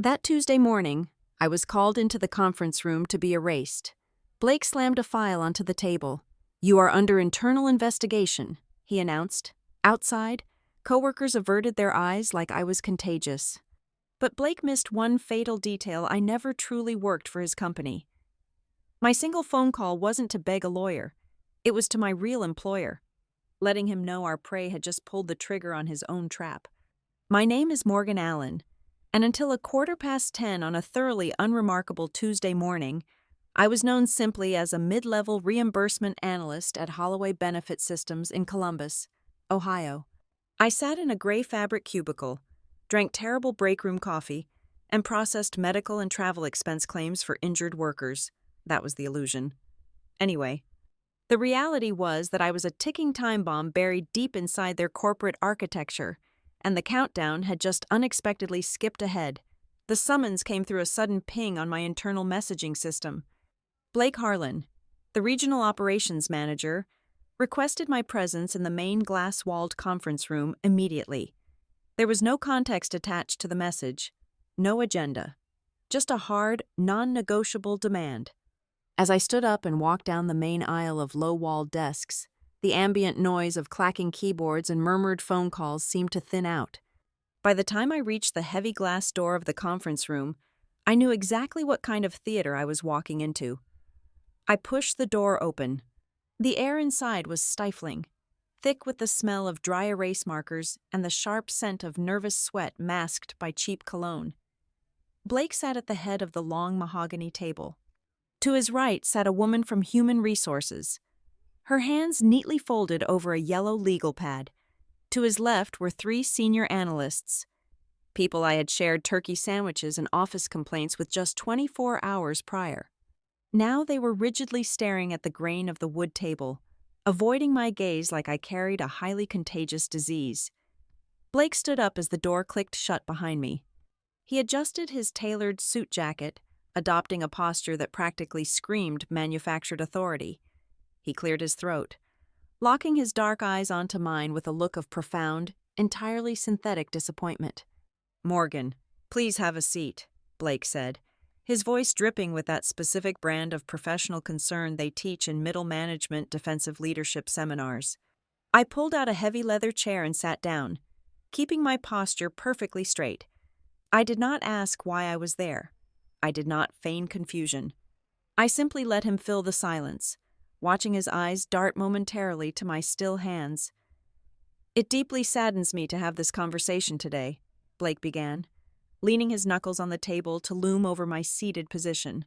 That Tuesday morning, I was called into the conference room to be erased. Blake slammed a file onto the table. "You are under internal investigation," he announced. Outside, coworkers averted their eyes like I was contagious. But Blake missed one fatal detail: I never truly worked for his company. My single phone call wasn't to beg a lawyer. It was to my real employer, letting him know our prey had just pulled the trigger on his own trap. My name is Morgan Allen, and until 10:15 on a thoroughly unremarkable Tuesday morning, I was known simply as a mid-level reimbursement analyst at Holloway Benefit Systems in Columbus, Ohio. I sat in a gray fabric cubicle, drank terrible break room coffee, and processed medical and travel expense claims for injured workers. That was the illusion. Anyway, the reality was that I was a ticking time bomb buried deep inside their corporate architecture, and the countdown had just unexpectedly skipped ahead. The summons came through a sudden ping on my internal messaging system. Blake Harlan, the regional operations manager, requested my presence in the main glass-walled conference room immediately. There was no context attached to the message, no agenda, just a hard, non-negotiable demand. As I stood up and walked down the main aisle of low-walled desks, the ambient noise of clacking keyboards and murmured phone calls seemed to thin out. By the time I reached the heavy glass door of the conference room, I knew exactly what kind of theater I was walking into. I pushed the door open. The air inside was stifling, thick with the smell of dry erase markers and the sharp scent of nervous sweat masked by cheap cologne. Blake sat at the head of the long mahogany table. To his right sat a woman from Human Resources, her hands neatly folded over a yellow legal pad. To his left were 3 senior analysts, people I had shared turkey sandwiches and office complaints with just 24 hours prior. Now they were rigidly staring at the grain of the wood table, avoiding my gaze like I carried a highly contagious disease. Blake stood up as the door clicked shut behind me. He adjusted his tailored suit jacket, adopting a posture that practically screamed manufactured authority. He cleared his throat, locking his dark eyes onto mine with a look of profound, entirely synthetic disappointment. "Morgan, please have a seat," Blake said, his voice dripping with that specific brand of professional concern they teach in middle management defensive leadership seminars. I pulled out a heavy leather chair and sat down, keeping my posture perfectly straight. I did not ask why I was there. I did not feign confusion. I simply let him fill the silence, watching his eyes dart momentarily to my still hands. "It deeply saddens me to have this conversation today," Blake began, leaning his knuckles on the table to loom over my seated position.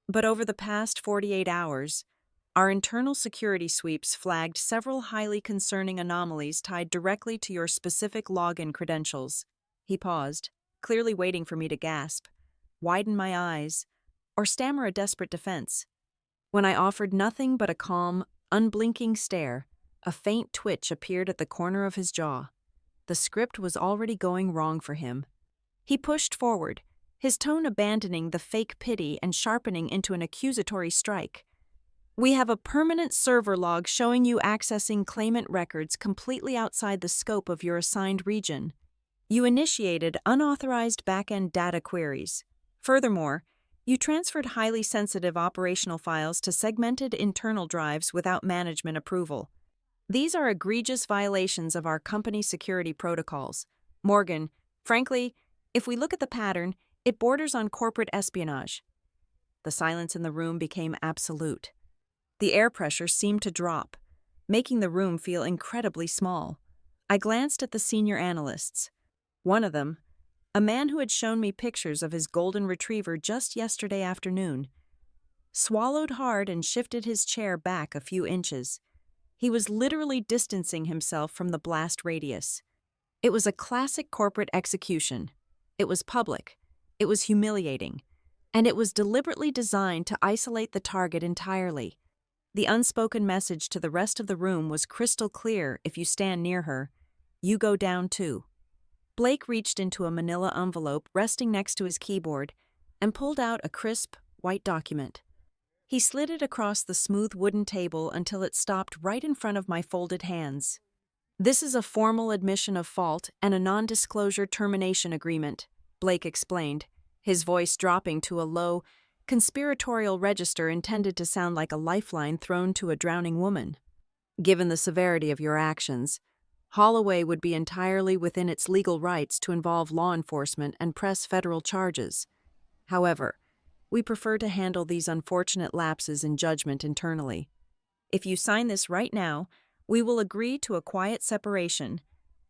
"But over the past 48 hours, our internal security sweeps flagged several highly concerning anomalies tied directly to your specific login credentials." He paused, clearly waiting for me to gasp, widen my eyes, or stammer a desperate defense. When I offered nothing but a calm, unblinking stare, a faint twitch appeared at the corner of his jaw. The script was already going wrong for him. He pushed forward, his tone abandoning the fake pity and sharpening into an accusatory strike. "We have a permanent server log showing you accessing claimant records completely outside the scope of your assigned region. You initiated unauthorized back-end data queries. Furthermore, you transferred highly sensitive operational files to segmented internal drives without management approval. These are egregious violations of our company security protocols. Morgan, frankly, if we look at the pattern, it borders on corporate espionage." The silence in the room became absolute. The air pressure seemed to drop, making the room feel incredibly small. I glanced at the senior analysts. One of them, a man who had shown me pictures of his golden retriever just yesterday afternoon, swallowed hard and shifted his chair back a few inches. He was literally distancing himself from the blast radius. It was a classic corporate execution. It was public, it was humiliating, and it was deliberately designed to isolate the target entirely. The unspoken message to the rest of the room was crystal clear: if you stand near her, you go down too. Blake reached into a manila envelope resting next to his keyboard and pulled out a crisp, white document. He slid it across the smooth wooden table until it stopped right in front of my folded hands. "This is a formal admission of fault and a non-disclosure termination agreement," Blake explained, his voice dropping to a low, conspiratorial register intended to sound like a lifeline thrown to a drowning woman. Given the severity of your actions, Holloway would be entirely within its legal rights to involve law enforcement and press federal charges. However, we prefer to handle these unfortunate lapses in judgment internally. If you sign this right now, we will agree to a quiet separation.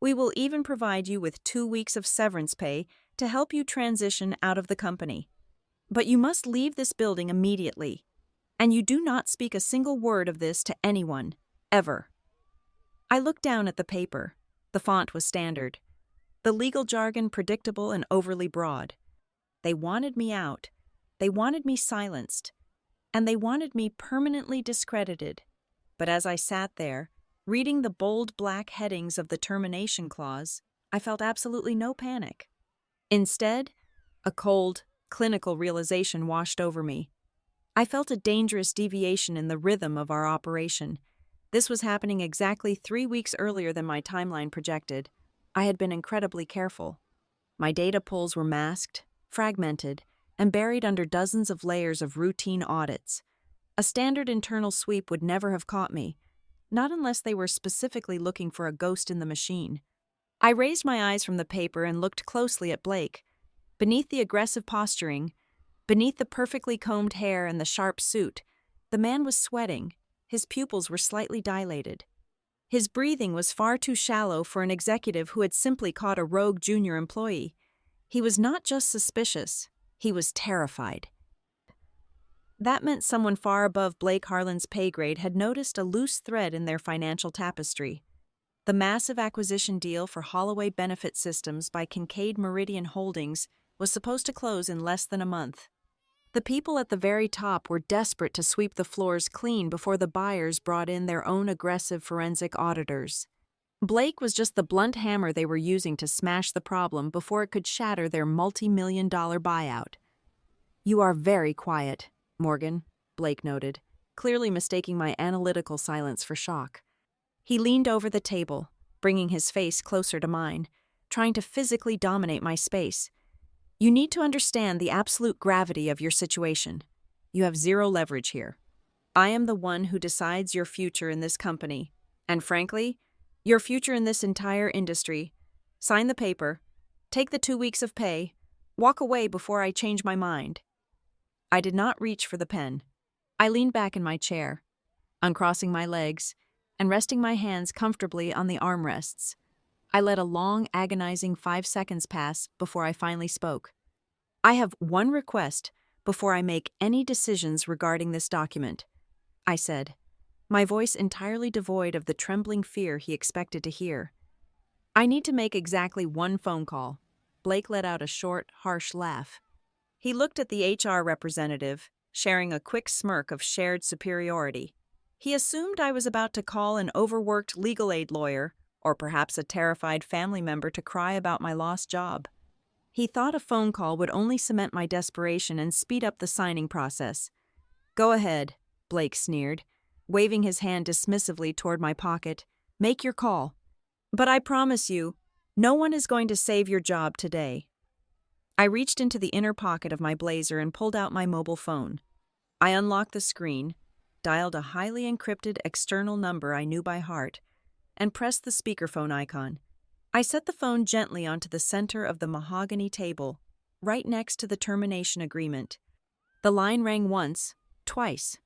We will even provide you with 2 weeks of severance pay to help you transition out of the company. But you must leave this building immediately, and you do not speak a single word of this to anyone, ever. I looked down at the paper. The font was standard. The legal jargon predictable and overly broad. They wanted me out. They wanted me silenced. And they wanted me permanently discredited. But as I sat there, reading the bold black headings of the termination clause, I felt absolutely no panic. Instead, a cold, clinical realization washed over me. I felt a dangerous deviation in the rhythm of our operation. This was happening exactly 3 weeks earlier than my timeline projected. I had been incredibly careful. My data pulls were masked, fragmented, and buried under dozens of layers of routine audits. A standard internal sweep would never have caught me, not unless they were specifically looking for a ghost in the machine. I raised my eyes from the paper and looked closely at Blake. Beneath the aggressive posturing, beneath the perfectly combed hair and the sharp suit, the man was sweating. His pupils were slightly dilated. His breathing was far too shallow for an executive who had simply caught a rogue junior employee. He was not just suspicious, he was terrified. That meant someone far above Blake Harlan's pay grade had noticed a loose thread in their financial tapestry. The massive acquisition deal for Holloway Benefit Systems by Kincaid Meridian Holdings was supposed to close in less than a month. The people at the very top were desperate to sweep the floors clean before the buyers brought in their own aggressive forensic auditors. Blake was just the blunt hammer they were using to smash the problem before it could shatter their multi-million-dollar buyout. "You are very quiet, Morgan," Blake noted, clearly mistaking my analytical silence for shock. He leaned over the table, bringing his face closer to mine, trying to physically dominate my space. "You need to understand the absolute gravity of your situation. You have zero leverage here. I am the one who decides your future in this company, and frankly, your future in this entire industry. Sign the paper, take the 2 weeks of pay, walk away before I change my mind." I did not reach for the pen. I leaned back in my chair, uncrossing my legs and resting my hands comfortably on the armrests. I let a long, agonizing 5 seconds pass before I finally spoke. "I have one request before I make any decisions regarding this document," I said, my voice entirely devoid of the trembling fear he expected to hear. "I need to make exactly one phone call." Blake let out a short, harsh laugh. He looked at the HR representative, sharing a quick smirk of shared superiority. He assumed I was about to call an overworked legal aid lawyer, or perhaps a terrified family member to cry about my lost job. He thought a phone call would only cement my desperation and speed up the signing process. "Go ahead," Blake sneered, waving his hand dismissively toward my pocket. "Make your call. But I promise you, no one is going to save your job today." I reached into the inner pocket of my blazer and pulled out my mobile phone. I unlocked the screen, dialed a highly encrypted external number I knew by heart, and pressed the speakerphone icon. I set the phone gently onto the center of the mahogany table, right next to the termination agreement. The line rang once, twice.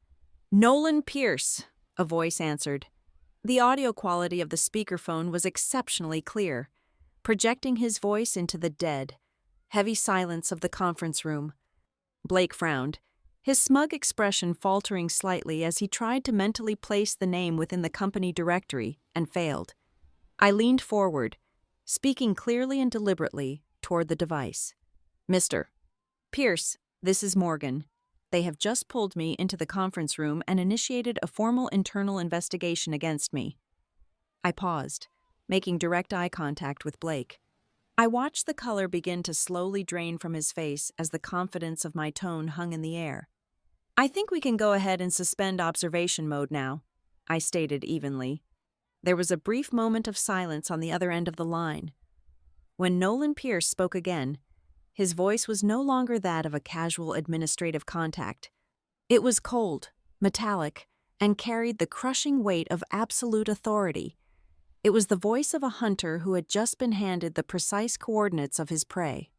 "Nolan Pierce," a voice answered. The audio quality of the speakerphone was exceptionally clear, projecting his voice into the dead, heavy silence of the conference room. Blake frowned, his smug expression faltering slightly as he tried to mentally place the name within the company directory, and failed. I leaned forward, speaking clearly and deliberately toward the device. "Mr. Pierce, this is Morgan. They have just pulled me into the conference room and initiated a formal internal investigation against me." I paused, making direct eye contact with Blake. I watched the color begin to slowly drain from his face as the confidence of my tone hung in the air. "I think we can go ahead and suspend observation mode now," I stated evenly. There was a brief moment of silence on the other end of the line. When Nolan Pierce spoke again, His voice was no longer that of a casual administrative contact. It was cold, metallic, and carried the crushing weight of absolute authority. It was the voice of a hunter who had just been handed the precise coordinates of his prey.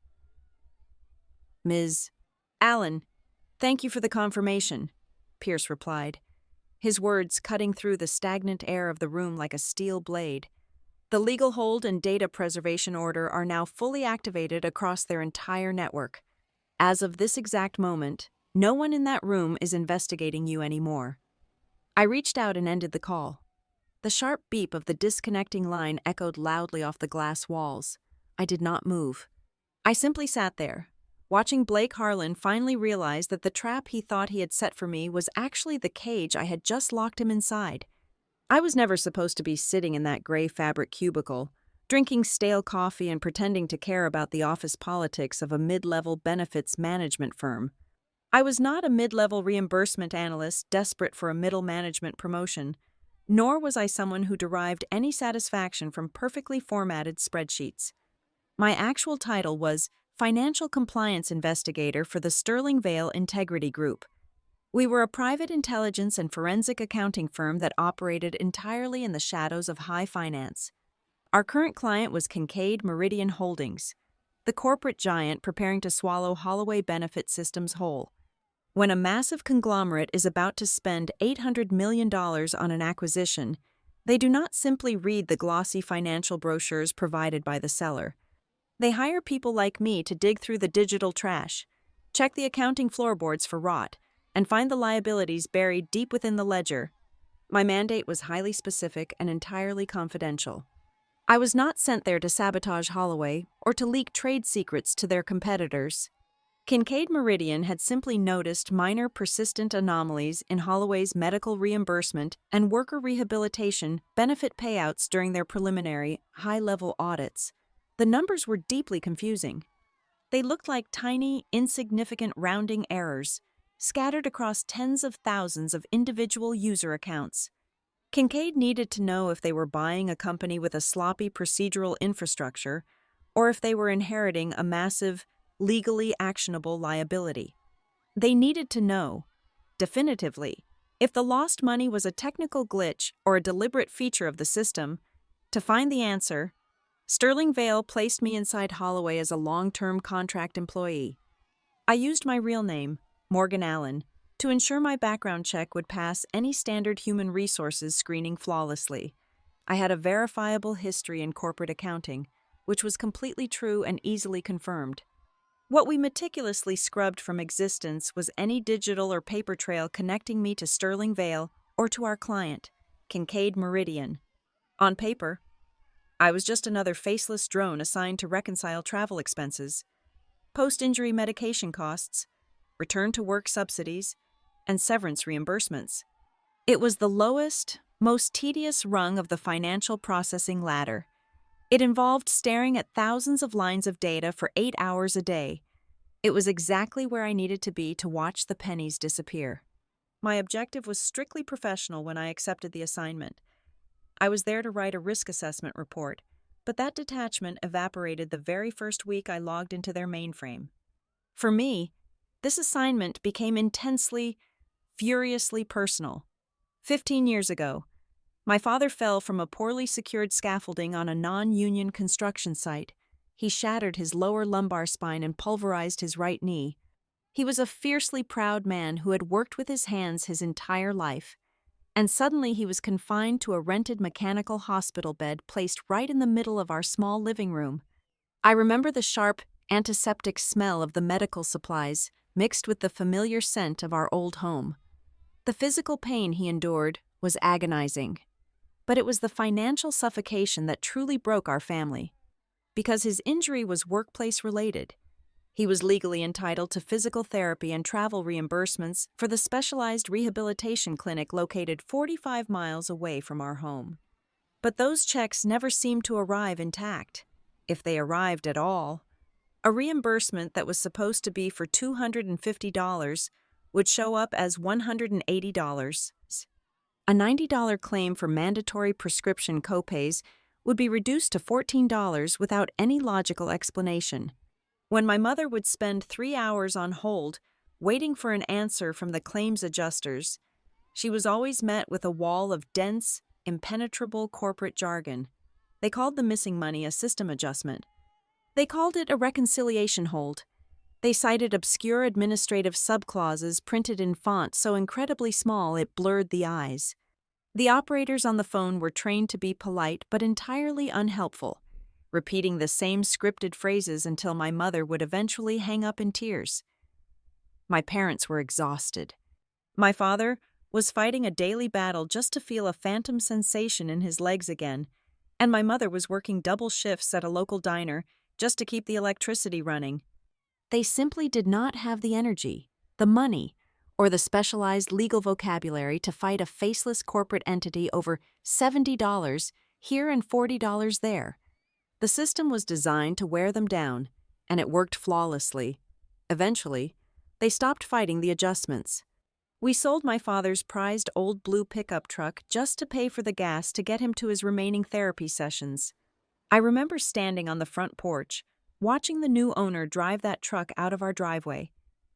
"Ms. Allen, thank you for the confirmation," Pierce replied, his words cutting through the stagnant air of the room like a steel blade. "The legal hold and data preservation order are now fully activated across their entire network. As of this exact moment, no one in that room is investigating you anymore." I reached out and ended the call. The sharp beep of the disconnecting line echoed loudly off the glass walls. I did not move. I simply sat there, watching Blake Harlan finally realize that the trap he thought he had set for me was actually the cage I had just locked him inside. I was never supposed to be sitting in that gray fabric cubicle, drinking stale coffee and pretending to care about the office politics of a mid-level benefits management firm. I was not a mid-level reimbursement analyst desperate for a middle management promotion, nor was I someone who derived any satisfaction from perfectly formatted spreadsheets. My actual title was Financial Compliance Investigator for the Sterling Vale Integrity Group. We were a private intelligence and forensic accounting firm that operated entirely in the shadows of high finance. Our current client was Kincaid Meridian Holdings, the corporate giant preparing to swallow Holloway Benefit Systems whole. When a massive conglomerate is about to spend $800 million on an acquisition, they do not simply read the glossy financial brochures provided by the seller. They hire people like me to dig through the digital trash, check the accounting floorboards for rot, and find the liabilities buried deep within the ledger. My mandate was highly specific and entirely confidential. I was not sent there to sabotage Holloway or to leak trade secrets to their competitors. Kincaid Meridian had simply noticed minor persistent anomalies in Holloway's medical reimbursement and worker rehabilitation benefit payouts during their preliminary, high-level audits. The numbers were deeply confusing. They looked like tiny, insignificant rounding errors, scattered across tens of thousands of individual user accounts. Kincaid needed to know if they were buying a company with a sloppy procedural infrastructure or if they were inheriting a massive, legally actionable liability. They needed to know, definitively, if the lost money was a technical glitch or a deliberate feature of the system. To find the answer, Sterling Vale placed me inside Holloway as a long-term contract employee. I used my real name, Morgan Allen, to ensure my background check would pass any standard human resources screening flawlessly. I had a verifiable history in corporate accounting, which was completely true and easily confirmed. What we meticulously scrubbed from existence was any digital or paper trail connecting me to Sterling Vale or to our client, Kincaid Meridian. On paper, I was just another faceless drone assigned to reconcile travel expenses, post-injury medication costs, return-to-work subsidies, and severance reimbursements. It was the lowest, most tedious rung of the financial processing ladder. It involved staring at thousands of lines of data for 8 hours a day. It was exactly where I needed to be to watch the pennies disappear. My objective was strictly professional when I accepted the assignment. I was there to write a risk assessment report, but that detachment evaporated the very first week I logged into their mainframe. For me, this assignment became intensely, furiously personal. 15 years ago, my father fell from a poorly secured scaffolding on a non-union construction site. He shattered his lower lumbar spine and pulverized his right knee. He was a fiercely proud man who had worked with his hands his entire life, and suddenly he was confined to a rented mechanical hospital bed placed right in the middle of our small living room. I remember the sharp, antiseptic smell of the medical supplies mixed with the familiar scent of our old home. The physical pain he endured was agonizing, but it was the financial suffocation that truly broke our family. Because his injury was workplace-related, he was legally entitled to physical therapy and travel reimbursements for the specialized rehabilitation clinic located 45 miles away from our home. But those checks never seemed to arrive intact, if they arrived at all. A reimbursement that was supposed to be for $250 would show up as $180. A $90 claim for mandatory prescription copays would be reduced to $14 without any logical explanation. When my mother would spend 3 hours on hold, waiting for an answer from the claims adjusters, she was always met with a wall of dense, impenetrable corporate jargon. They called the missing money a system adjustment. They called it a reconciliation hold. They cited obscure administrative subclauses printed in font so incredibly small it blurred the eyes. The operators on the phone were trained to be polite but entirely unhelpful, repeating the same scripted phrases until my mother would eventually hang up in tears. My parents were exhausted. My father was fighting a daily battle just to feel a phantom sensation in his legs again, and my mother was working double shifts at a local diner just to keep the electricity running. They simply did not have the energy, the money, or the specialized legal vocabulary to fight a faceless corporate entity over $70 here and $40 there. The system was designed to wear them down, and it worked flawlessly. Eventually, they stopped fighting the adjustments. We sold my father's prized old blue pickup truck just to pay for the gas to get him to his remaining therapy sessions. I remember standing on the front porch, watching the new owner drive that truck out of our driveway,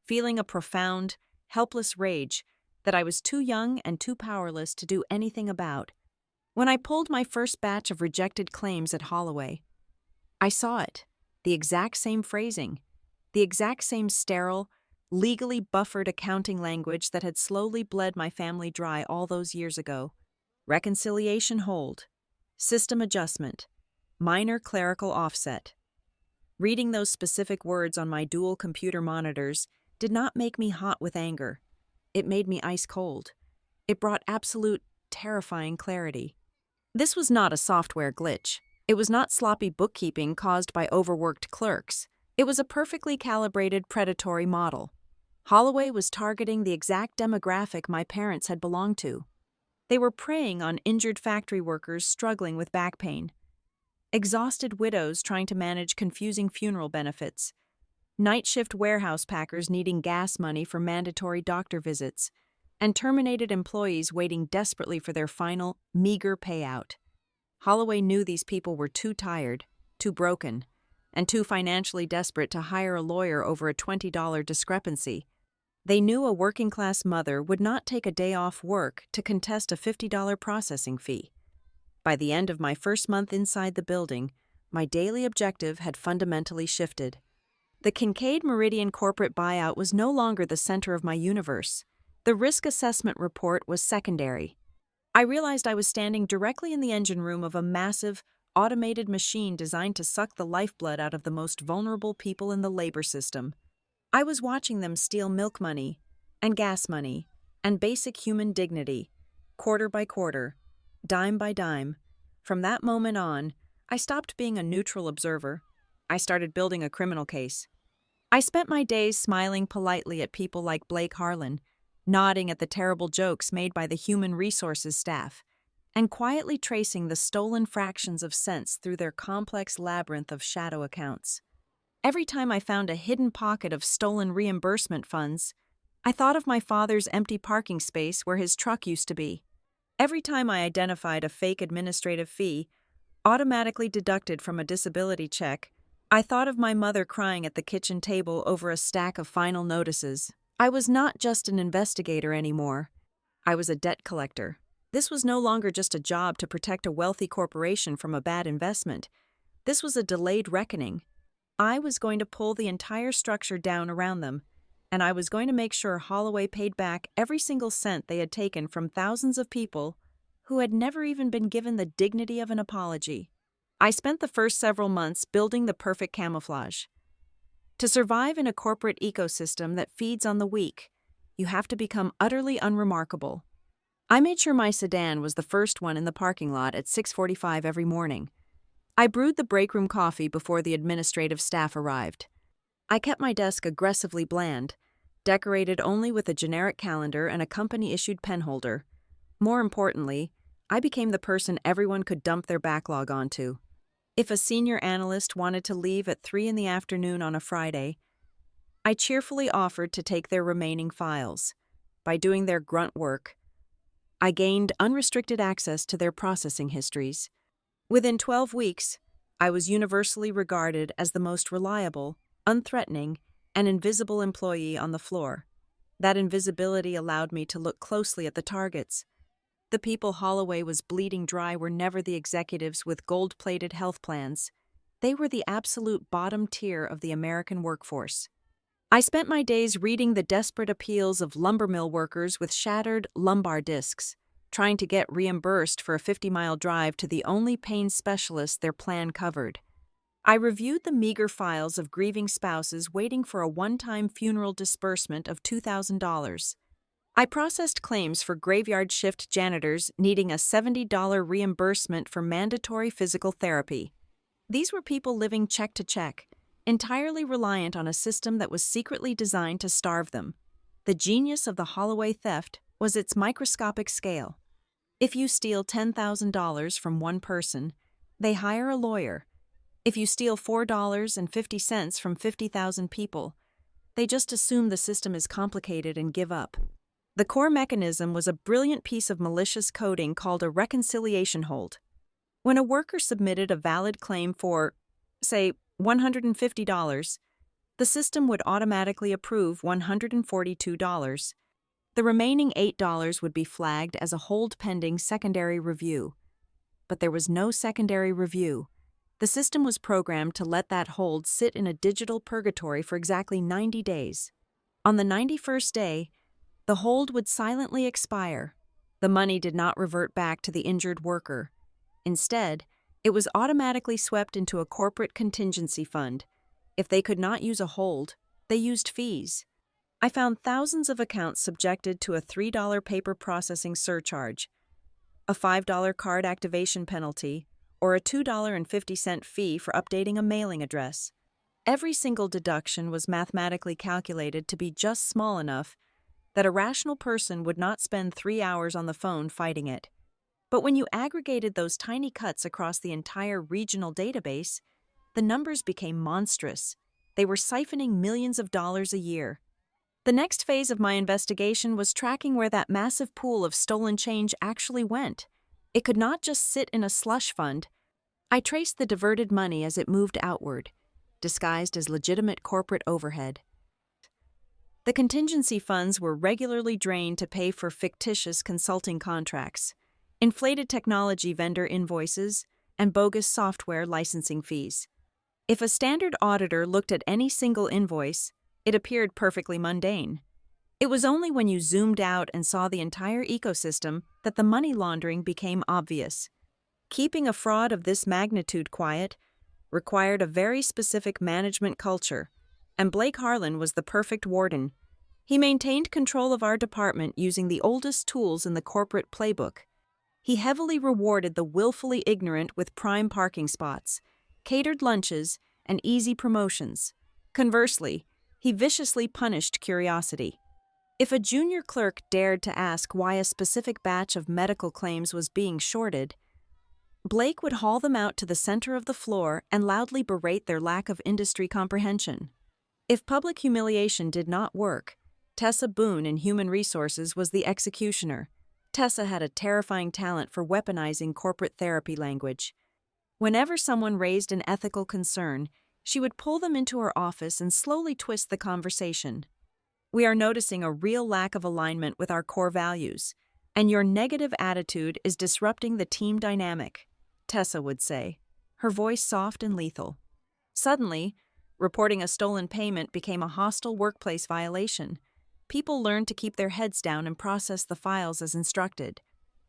feeling a profound, helpless rage that I was too young and too powerless to do anything about. When I pulled my first batch of rejected claims at Holloway, I saw it, the exact same phrasing, the exact same sterile, legally buffered accounting language that had slowly bled my family dry all those years ago. Reconciliation hold, system adjustment, minor clerical offset. Reading those specific words on my dual computer monitors did not make me hot with anger. It made me ice cold. It brought absolute, terrifying clarity. This was not a software glitch. It was not sloppy bookkeeping caused by overworked clerks. It was a perfectly calibrated predatory model. Holloway was targeting the exact demographic my parents had belonged to. They were preying on injured factory workers struggling with back pain, exhausted widows trying to manage confusing funeral benefits, night shift warehouse packers needing gas money for mandatory doctor visits, and terminated employees waiting desperately for their final, meager payout. Holloway knew these people were too tired, too broken, and too financially desperate to hire a lawyer over a $20 discrepancy. They knew a working-class mother would not take a day off work to contest a $50 processing fee. By the end of my first month inside the building, my daily objective had fundamentally shifted. The Kincaid Meridian corporate buyout was no longer the center of my universe. The risk assessment report was secondary. I realized I was standing directly in the engine room of a massive, automated machine designed to suck the lifeblood out of the most vulnerable people in the labor system. I was watching them steal milk money, and gas money, and basic human dignity, quarter by quarter, dime by dime. From that moment on, I stopped being a neutral observer. I started building a criminal case. I spent my days smiling politely at people like Blake Harlan, nodding at the terrible jokes made by the human resources staff, and quietly tracing the stolen fractions of cents through their complex labyrinth of shadow accounts. Every time I found a hidden pocket of stolen reimbursement funds, I thought of my father's empty parking space where his truck used to be. Every time I identified a fake administrative fee, automatically deducted from a disability check, I thought of my mother crying at the kitchen table over a stack of final notices. I was not just an investigator anymore. I was a debt collector. This was no longer just a job to protect a wealthy corporation from a bad investment. This was a delayed reckoning. I was going to pull the entire structure down around them, and I was going to make sure Holloway paid back every single cent they had taken from thousands of people who had never even been given the dignity of an apology. I spent the first several months building the perfect camouflage. To survive in a corporate ecosystem that feeds on the weak, you have to become utterly unremarkable. I made sure my sedan was the first one in the parking lot at 6:45 every morning. I brewed the break room coffee before the administrative staff arrived. I kept my desk aggressively bland, decorated only with a generic calendar and a company-issued pen holder. More importantly, I became the person everyone could dump their backlog onto. If a senior analyst wanted to leave at 3 in the afternoon on a Friday, I cheerfully offered to take their remaining files. By doing their grunt work, I gained unrestricted access to their processing histories. Within 12 weeks, I was universally regarded as the most reliable, unthreatening, an invisible employee on the floor. That invisibility allowed me to look closely at the targets. The people Holloway was bleeding dry were never the executives with gold-plated health plans. They were the absolute bottom tier of the American workforce. I spent my days reading the desperate appeals of lumbermill workers with shattered lumbar discs, trying to get reimbursed for a 50-mile drive to the only pain specialist their plan covered. I reviewed the meager files of grieving spouses waiting for a one-time funeral disbursement of $2,000. I processed claims for graveyard shift janitors needing a $70 reimbursement for mandatory physical therapy. These were people living check to check, entirely reliant on a system that was secretly designed to starve them. The genius of the Holloway theft was its microscopic scale. If you steal $10,000 from one person, they hire a lawyer. If you steal $4.50 from 50,000 people, they just assume the system is complicated and give up. The core mechanism was a brilliant piece of malicious coding called a reconciliation hold. When a worker submitted a valid claim for, say, $150, the system would automatically approve $142. The remaining $8 would be flagged as a hold pending secondary review. But there was no secondary review. The system was programmed to let that hold sit in a digital purgatory for exactly 90 days. On the 91st day, the hold would silently expire. The money did not revert back to the injured worker. Instead, it was automatically swept into a corporate contingency fund. If they could not use a hold, they used fees. I found thousands of accounts subjected to a $3 paper processing surcharge, a $5 card activation penalty, or a $2.50 fee for updating a mailing address. Every single deduction was mathematically calculated to be just small enough that a rational person would not spend 3 hours on the phone fighting it. But when you aggregated those tiny cuts across the entire regional database, the numbers became monstrous. They were siphoning millions of dollars a year. The next phase of my investigation was tracking where that massive pool of stolen change actually went. It could not just sit in a slush fund. I traced the diverted money as it moved outward, disguised as legitimate corporate overhead. The contingency funds were regularly drained to pay for fictitious consulting contracts, inflated technology vendor invoices, and bogus software licensing fees. If a standard auditor looked at any single invoice, it appeared perfectly mundane. It was only when you zoomed out and saw the entire ecosystem that the money laundering became obvious. Keeping a fraud of this magnitude quiet required a very specific management culture, and Blake Harlan was the perfect warden. He maintained control of our department using the oldest tools in the corporate playbook. He heavily rewarded the willfully ignorant with prime parking spots, catered lunches, and easy promotions. Conversely, he viciously punished curiosity. If a junior clerk dared to ask why a specific batch of medical claims was being shorted, Blake would haul them out to the center of the floor and loudly berate their lack of industry comprehension. If public humiliation did not work, Tessa Boone in Human Resources was the executioner. Tessa had a terrifying talent for weaponizing corporate therapy language. Whenever someone raised an ethical concern, she would pull them into her office and slowly twist the conversation. "We are noticing a real lack of alignment with our core values, and your negative attitude is disrupting the team dynamic," Tessa would say, her voice soft and lethal. Suddenly, reporting a stolen payment became a hostile workplace violation. People learned to keep their heads down and process the files as instructed.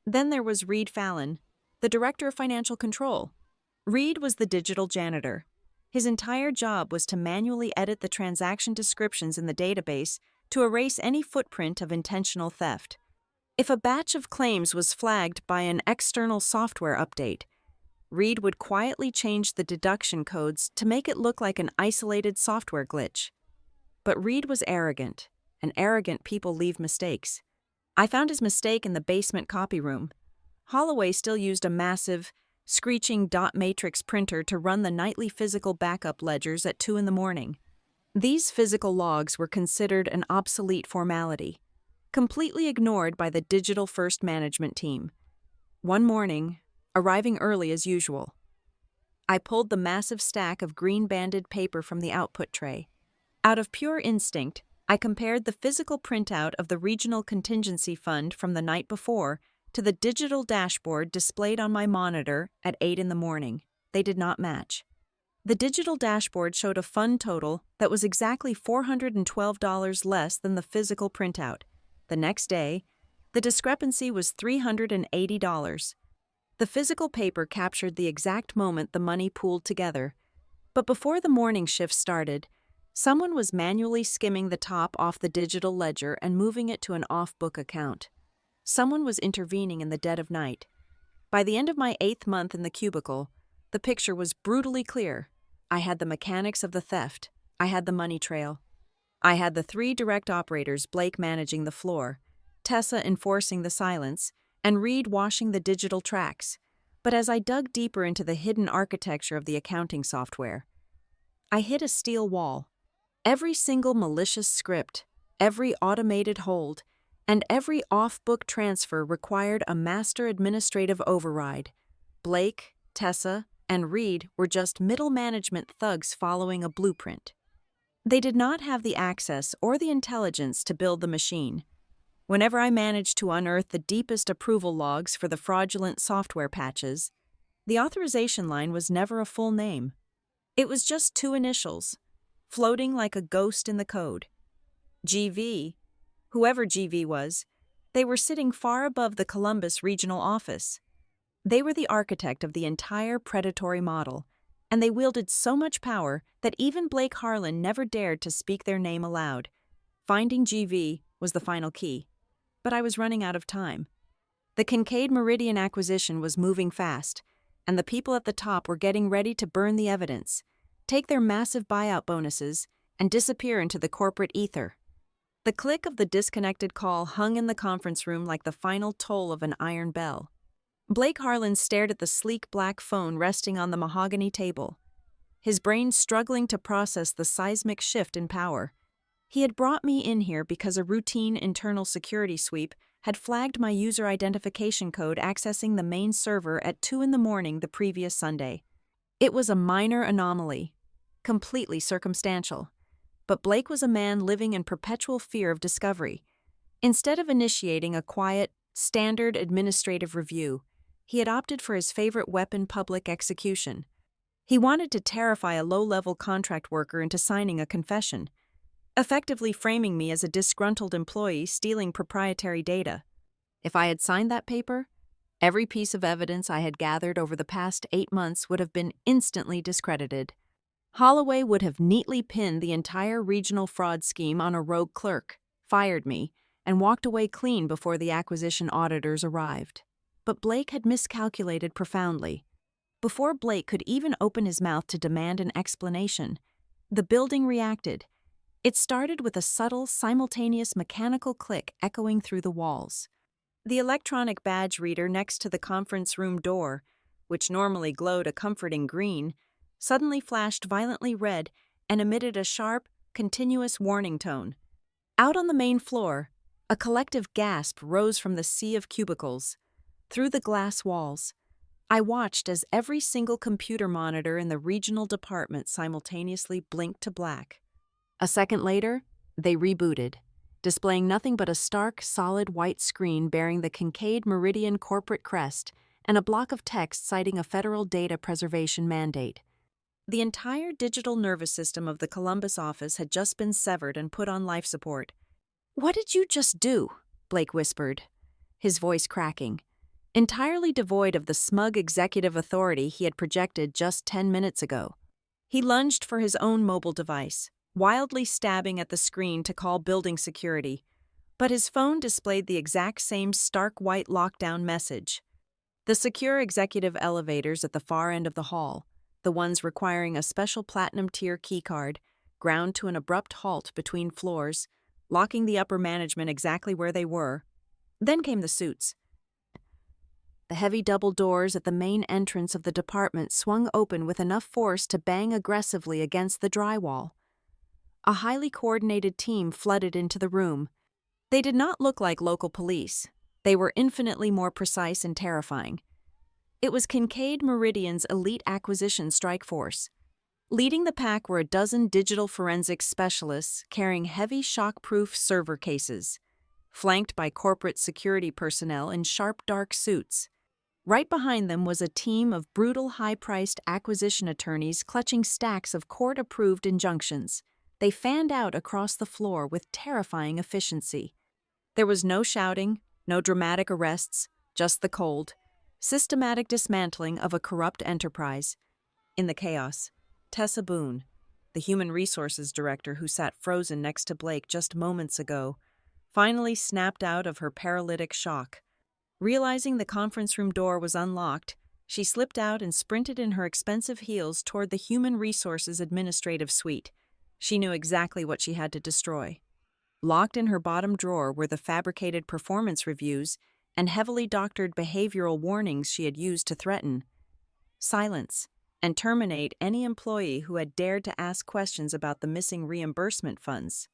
Then there was Reed Fallon, the director of financial control. Reed was the digital janitor. His entire job was to manually edit the transaction descriptions in the database to erase any footprint of intentional theft. If a batch of claims was flagged by an external software update, Reed would quietly change the deduction codes to make it look like an isolated software glitch. But Reed was arrogant, and arrogant people leave mistakes. I found his mistake in the basement copy room. Holloway still used a massive, screeching dot matrix printer to run the nightly physical backup ledgers at 2 a.m. These physical logs were considered an obsolete formality, completely ignored by the digital-first management team. One morning, arriving early as usual, I pulled the massive stack of green-banded paper from the output tray. Out of pure instinct, I compared the physical printout of the Regional Contingency Fund from the night before to the digital dashboard displayed on my monitor at 8 in the morning. They did not match. The digital dashboard showed a fund total that was exactly $412 less than the physical printout. The next day, the discrepancy was $380. The physical paper captured the exact moment the money pooled together. But before the morning shift started, someone was manually skimming the top off the digital ledger and moving it to an off-book account. Someone was intervening in the dead of night. By the end of my 8th month in the cubicle, the picture was brutally clear. I had the mechanics of the theft. I had the money trail. I had the 3 direct operators, Blake managing the floor, Tessa enforcing the silence, and Reed washing the digital tracks. But as I dug deeper into the hidden architecture of the accounting software, I hit a steel wall. Every single malicious script, every automated hold, and every off-book transfer required a master administrative override. Blake, Tessa, and Reed were just middle management thugs following a blueprint. They did not have the access or the intelligence to build the machine. Whenever I managed to unearth the deepest approval logs for the fraudulent software patches, the authorization line was never a full name. It was just 2 initials, floating like a ghost in the code. GV. Whoever GV was, they were sitting far above the Columbus regional office. They were the architect of the entire predatory model, and they wielded so much power that even Blake Harlan never dared to speak their name aloud. Finding GV was the final key. But I was running out of time. The Kincaid Meridian acquisition was moving fast, and the people at the top were getting ready to burn the evidence, take their massive buyout bonuses, and disappear into the corporate ether. The click of the disconnected call hung in the conference room like the final toll of an iron bell. Blake Harlan stared at the sleek black phone resting on the mahogany table, his brain struggling to process the seismic shift in power. He had brought me in here because a routine internal security sweep had flagged my user identification code accessing the main server at 2 in the morning the previous Sunday. It was a minor anomaly, completely circumstantial. But Blake was a man living in perpetual fear of discovery. Instead of initiating a quiet, standard administrative review, he had opted for his favorite weapon, public execution. He wanted to terrify a low-level contract worker into signing a confession, effectively framing me as a disgruntled employee stealing proprietary data. If I had signed that paper, every piece of evidence I had gathered over the past 8 months would have been instantly discredited. Holloway would have neatly pinned the entire regional fraud scheme on a rogue clerk, fired me, and walked away clean before the acquisition auditors arrived. But Blake had miscalculated profoundly. Before Blake could even open his mouth to demand an explanation, the building reacted. It started with a subtle, simultaneous mechanical click echoing through the walls. The electronic badge reader next to the conference room door, which normally glowed a comforting green, suddenly flashed violently red and emitted a sharp, continuous warning tone. Out on the main floor, a collective gasp rose from the sea of cubicles. Through the glass walls, I watched as every single computer monitor in the regional department simultaneously blinked to black. A second later, they rebooted, displaying nothing but a stark, solid white screen bearing the Kincaid Meridian corporate crest and a block of text citing a federal data preservation mandate. The entire digital nervous system of the Columbus office had just been severed and put on life support. "What did you just do?" Blake whispered, his voice cracking, entirely devoid of the smug executive authority he had projected just 10 minutes ago. He lunged for his own mobile device, wildly stabbing at the screen to call building security, but his phone displayed the exact same stark white lockdown message. The secure executive elevators at the far end of the hall, the ones requiring a special platinum tier keycard, ground to an abrupt halt between floors, locking the upper management exactly where they were. Then came the suits. The heavy double doors at the main entrance of the department swung open with enough force to bang aggressively against the drywall. A highly coordinated team flooded into the room. They did not look like local police. They were infinitely more precise and terrifying. It was Kincaid Meridian's elite acquisition strike force. Leading the pack were a dozen digital forensics specialists carrying heavy shock-proof server cases, flanked by corporate security personnel in sharp dark suits. Right behind them was a team of brutal high-priced acquisition attorneys clutching stacks of court-approved injunctions. They fanned out across the floor with terrifying efficiency. There was no shouting, no dramatic arrests, just the cold, systematic dismantling of a corrupt enterprise. In the chaos, Tessa Boone, the human resources director who sat frozen next to Blake just moments ago, finally snapped out of her paralytic shock. Realizing the conference room door was unlocked, she slipped out and sprinted in her expensive heels toward the human resources administrative suite. She knew exactly what she had to destroy. Locked in her bottom drawer were the fabricated performance reviews and heavily doctored behavioral warnings she had used to threaten, silence, and terminate any employee who had dared to ask questions about the missing reimbursement funds.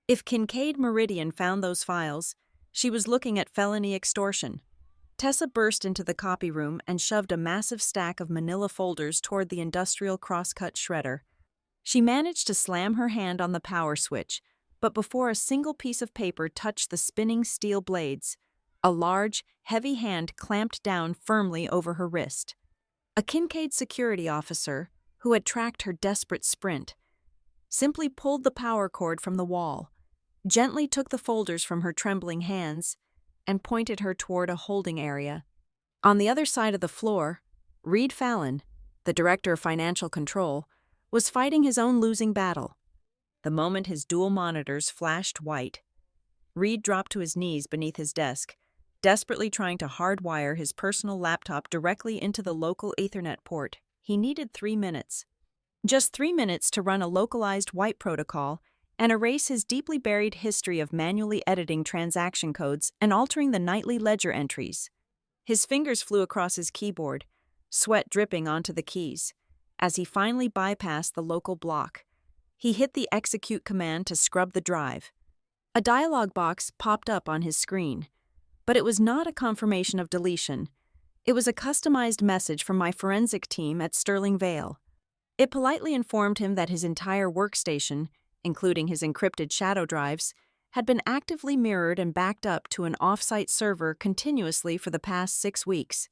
If Kincaid Meridian found those files, she was looking at felony extortion. Tessa burst into the copy room and shoved a massive stack of manila folders toward the industrial crosscut shredder. She managed to slam her hand on the power switch, but before a single piece of paper touched the spinning steel blades, a large, heavy hand clamped down firmly over her wrist. A Kincaid security officer, who had tracked her desperate sprint, simply pulled the power cord from the wall, gently took the folders from her trembling hands, and pointed her toward a holding area. On the other side of the floor, Reed Fallon, the director of financial control, was fighting his own losing battle. The moment his dual monitors flashed white, Reed dropped to his knees beneath his desk, desperately trying to hardwire his personal laptop directly into the local Ethernet port. He needed 3 minutes. Just 3 minutes to run a localized wipe protocol and erase his deeply buried history of manually editing transaction codes and altering the nightly ledger entries. His fingers flew across his keyboard, sweat dripping onto the keys. As he finally bypassed the local block, he hit the execute command to scrub the drive. A dialog box popped up on his screen, but it was not a confirmation of deletion. It was a customized message from my forensic team at Sterling Vale. It politely informed him that his entire workstation, including his encrypted shadow drives, had been actively mirrored and backed up to an off-site server continuously for the past 6 weeks.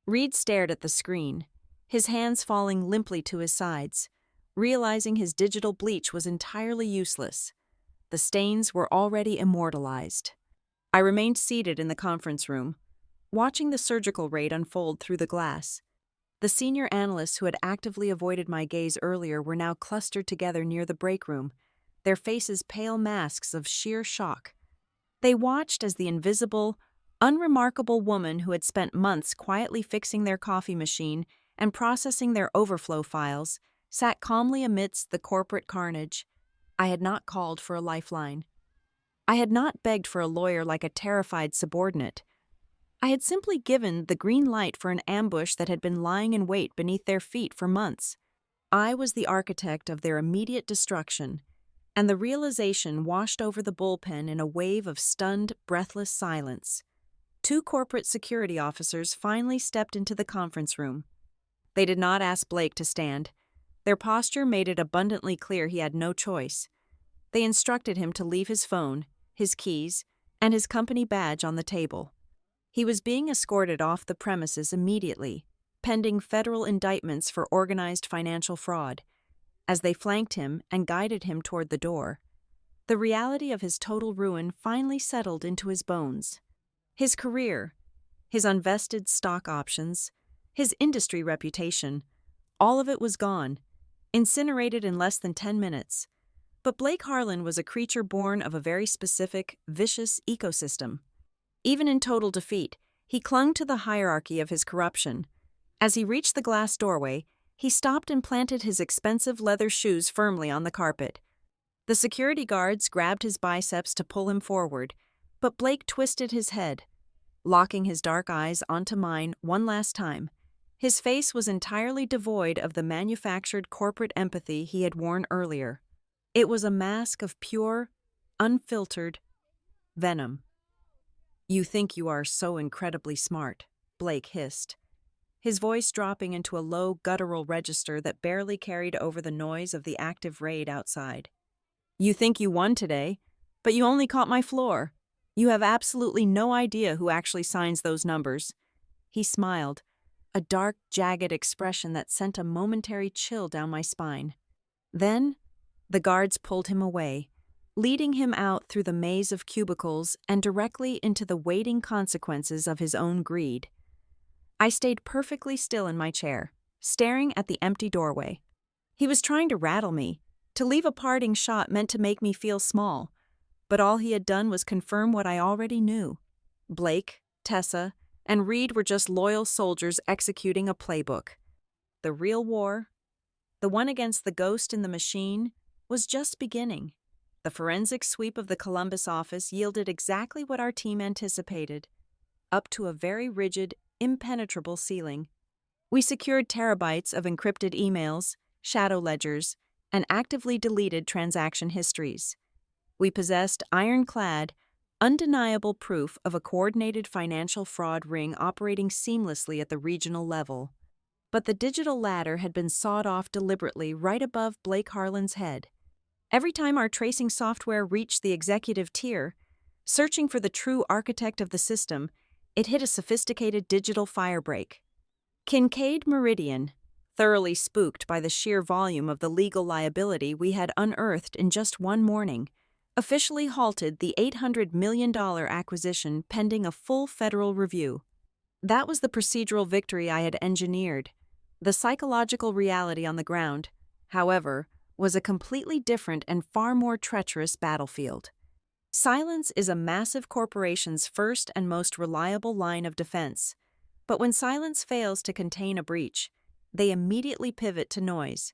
Reed stared at the screen, his hands falling limply to his sides, realizing his digital bleach was entirely useless. The stains were already immortalized. I remained seated in the conference room, watching the surgical raid unfold through the glass. The senior analysts who had actively avoided my gaze earlier were now clustered together near the break room, their faces pale masks of sheer shock. They watched as the invisible, unremarkable woman who had spent months quietly fixing their coffee machine and processing their overflow files sat calmly amidst the corporate carnage. I had not called for a lifeline. I had not begged for a lawyer like a terrified subordinate. I had simply given the green light for an ambush that had been lying in wait beneath their feet for months. I was the architect of their immediate destruction, and the realization washed over the bullpen in a wave of stunned, breathless silence. 2 corporate security officers finally stepped into the conference room. They did not ask Blake to stand. Their posture made it abundantly clear he had no choice. They instructed him to leave his phone, his keys, and his company badge on the table. He was being escorted off the premises immediately, pending federal indictments for organized financial fraud. As they flanked him and guided him toward the door, the reality of his total ruin finally settled into his bones. His career, his unvested stock options, his industry reputation, all of it was gone, incinerated in less than 10 minutes. But Blake Harlan was a creature born of a very specific, vicious ecosystem. Even in total defeat, he clung to the hierarchy of his corruption. As he reached the glass doorway, he stopped and planted his expensive leather shoes firmly on the carpet. The security guards grabbed his biceps to pull him forward, but Blake twisted his head, locking his dark eyes onto mine one last time. His face was entirely devoid of the manufactured corporate empathy he had worn earlier. It was a mask of pure, unfiltered venom. "You think you are so incredibly smart," Blake hissed. his voice dropping into a low, guttural register that barely carried over the noise of the active raid outside. "You think you won today, but you only caught my floor. You have absolutely no idea who actually signs those numbers." He smiled, a dark, jagged expression that sent a momentary chill down my spine. Then, the guards pulled him away, leading him out through the maze of cubicles and directly into the waiting consequences of his own greed. I stayed perfectly still in my chair, staring at the empty doorway. He was trying to rattle me, to leave a parting shot meant to make me feel small, but all he had done was confirm what I already knew. Blake, Tessa, and Reed were just loyal soldiers executing a playbook. The real war, the one against the ghost in the machine, was just beginning. The forensic sweep of the Columbus office yielded exactly what our team anticipated, up to a very rigid, impenetrable ceiling. We secured terabytes of encrypted emails, shadow ledgers, and actively deleted transaction histories. We possessed ironclad, undeniable proof of a coordinated financial fraud ring operating seamlessly at the regional level. But the digital ladder had been sawed off deliberately right above Blake Harlan's head. Every time our tracing software reached the executive tier, searching for the true architect of the system, it hit a sophisticated digital firebreak. Kincaid Meridian, thoroughly spooked by the sheer volume of the legal liability we had unearthed in just one morning, officially halted the $800 million acquisition pending a full federal review. That was the procedural victory I had engineered. The psychological reality on the ground, however, was a completely different and far more treacherous battlefield. Silence is a massive corporation's first and most reliable line of defense, but when silence fails to contain a breach, they immediately pivot to noise.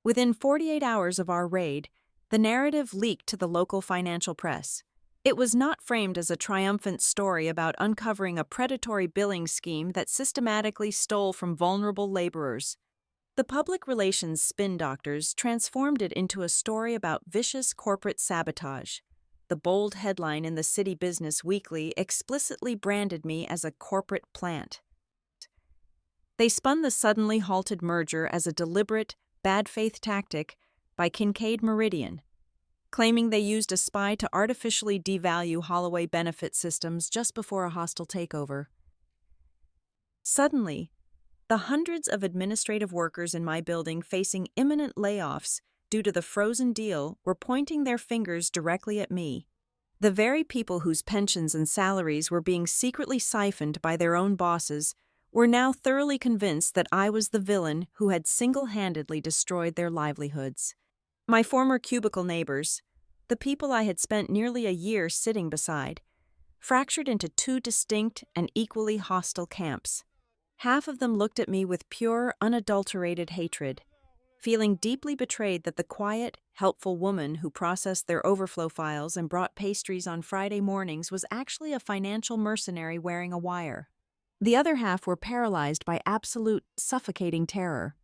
Within 48 hours of our raid, the narrative leaked to the local financial press. It was not framed as a triumphant story about uncovering a predatory billing scheme that systematically stole from vulnerable laborers. The public relations spin doctors transformed it into a story about vicious corporate sabotage. The bold headline in the City Business Weekly explicitly branded me as a corporate plant. They spun the suddenly halted merger as a deliberate, bad faith tactic by Kincaid Meridian, claiming they used a spy to artificially devalue Holloway benefit systems just before a hostile takeover. Suddenly, the hundreds of administrative workers in my building facing imminent layoffs due to the frozen deal were pointing their fingers directly at me. The very people whose pensions and salaries were being secretly siphoned by their own bosses were now thoroughly convinced that I was the villain who had single-handedly destroyed their livelihoods. My former cubicle neighbors, the people I had spent nearly a year sitting beside, fractured into two distinct and equally hostile camps. Half of them looked at me with pure, unadulterated hatred, feeling deeply betrayed that the quiet, helpful woman who processed their overflow files and brought pastries on Friday mornings was actually a financial mercenary wearing a wire. The other half were paralyzed by absolute, suffocating terror.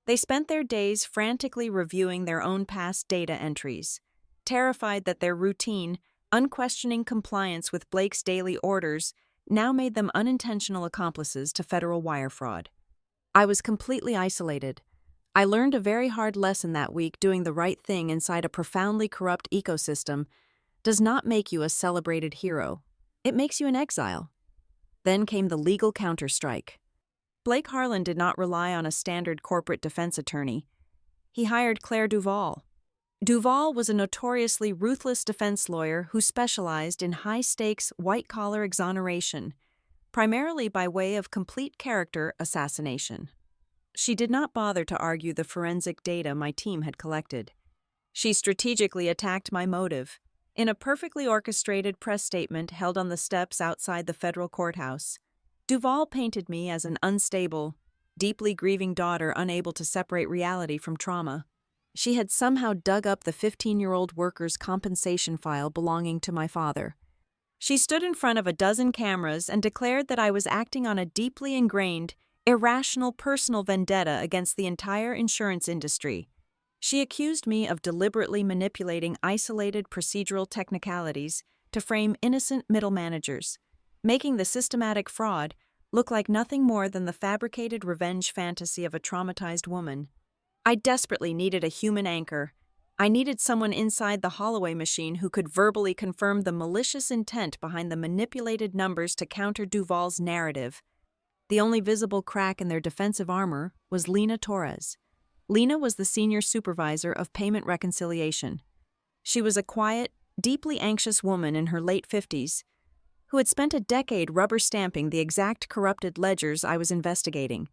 They spent their days frantically reviewing their own past data entries, terrified that their routine, unquestioning compliance with Blake's daily orders now made them unintentional accomplices to federal wire fraud. I was completely isolated. I learned a very hard lesson that week. Doing the right thing inside a profoundly corrupt ecosystem does not make you a celebrated hero. It makes you an exile. Then came the legal counterstrike. Blake Harlan did not rely on a standard corporate defense attorney. He hired Claire Duval. Duval was a notoriously ruthless defense lawyer who specialized in high-stakes, white-collar exoneration, primarily by way of complete character assassination. She did not bother to argue the forensic data my team had collected. She strategically attacked my motive. In a perfectly orchestrated press statement held on the steps outside the federal courthouse, Duval painted me as an unstable, deeply grieving daughter unable to separate reality from trauma. She had somehow dug up the 15-year-old worker's compensation file belonging to my father. She stood in front of a dozen cameras and declared that I was acting on a deeply ingrained, irrational personal vendetta against the entire insurance industry. She accused me of deliberately manipulating isolated procedural technicalities to frame innocent middle managers, making the systematic fraud looked like nothing more than the fabricated revenge fantasy of a traumatized woman. I desperately needed a human anchor. I needed someone inside the Holloway machine who could verbally confirm the malicious intent behind the manipulated numbers to counter Duval's narrative. The only visible crack in their defensive armor was Lena Torres. Lena was the senior supervisor of payment reconciliation. She was a quiet, deeply anxious woman in her late 50s who had spent a decade rubber-stamping the exact corrupted ledgers I was investigating.